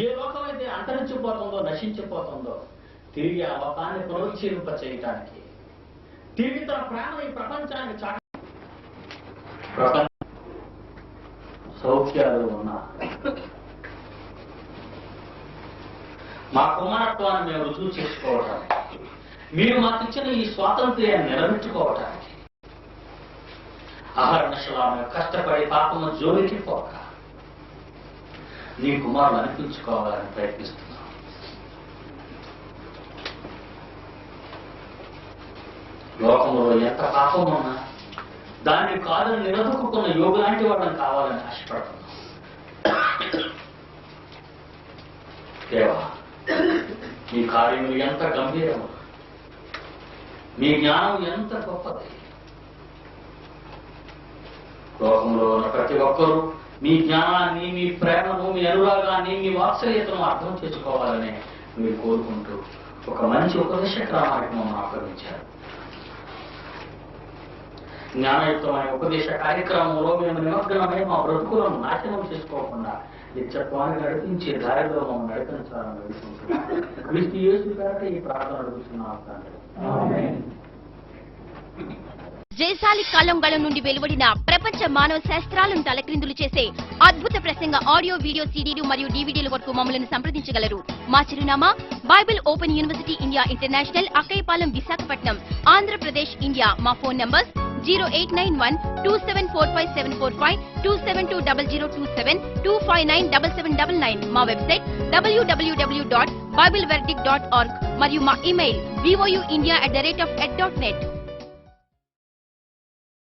ఏ లోకం అయితే అంతరించిపోతుందో నశించిపోతుందో తిరిగి ఆ లోకాన్ని పునరుజ్జీవింప చేయటానికి, తిరిగి తన ప్రేమ ఈ ప్రపంచానికి సౌఖ్యాలు ఉన్నా మా కుమారత్వాన్ని మేము రుజువు చేసుకోవటానికి, మీరు మాకు ఇచ్చిన ఈ స్వాతంత్ర్యాన్ని నిలబెట్టుకోవటానికి అహర్నిశలాగా కష్టపడి పాపము జోలికి పోక నీ కుమారులు అనిపించుకోవాలని ప్రయత్నిస్తున్నావు. లోకంలో ఎంత పాపం ఉన్నా దాన్ని కాదని నిలదొక్కున్న యోగు లాంటి వాళ్ళని కావాలని ఆశపడుతున్నాం. దేవా, మీ కార్యములు ఎంత గంభీరము, మీ జ్ఞానం ఎంత గొప్పది. లోకంలో ఉన్న ప్రతి ఒక్కరూ మీ జ్ఞానాన్ని, మీ ప్రేమను, మీ అనురాగాన్ని, మీ వాత్సల్యతను అర్థం చేసుకోవాలని మీరు కోరుకుంటూ ఒక మంచి ఉపదేశ కార్యక్రమం ఆక్రమించారు. జ్ఞానయుక్తమైన ఉపదేశ కార్యక్రమంలో మేము నిమగ్నమై మా బ్రతుకులను నాశనం చేసుకోకుండా నిత్యత్వాన్ని నడిపించే దారిలో మమ్మల్ని నడిపించాలని వేడుకుంటున్నాం. క్రీస్తు యేసు పేరట ఈ ప్రార్థన అడుగుతున్నాం తండ్రి. జయశాలి కలంగళం నుండి వెలువడిన ప్రపంచ మానవ శాస్త్రాలను తలక్రిందులు చేసే అద్భుత ప్రసంగ ఆడియో, వీడియో సీడీలు మరియు డీవీడీల వరకు మమ్మల్ని సంప్రదించగలరు. మా చిరునామా Bible open university India international, Akkayyapalem, Visakhapatnam, Andhra Pradesh, India. మా ఫోన్ నంబర్స్ 0891274575, 2720027, 2597799. మా వెబ్సైట్ www.bibleverdict.org మరియు మా ఇమెయిల్ vouindia@ed.net.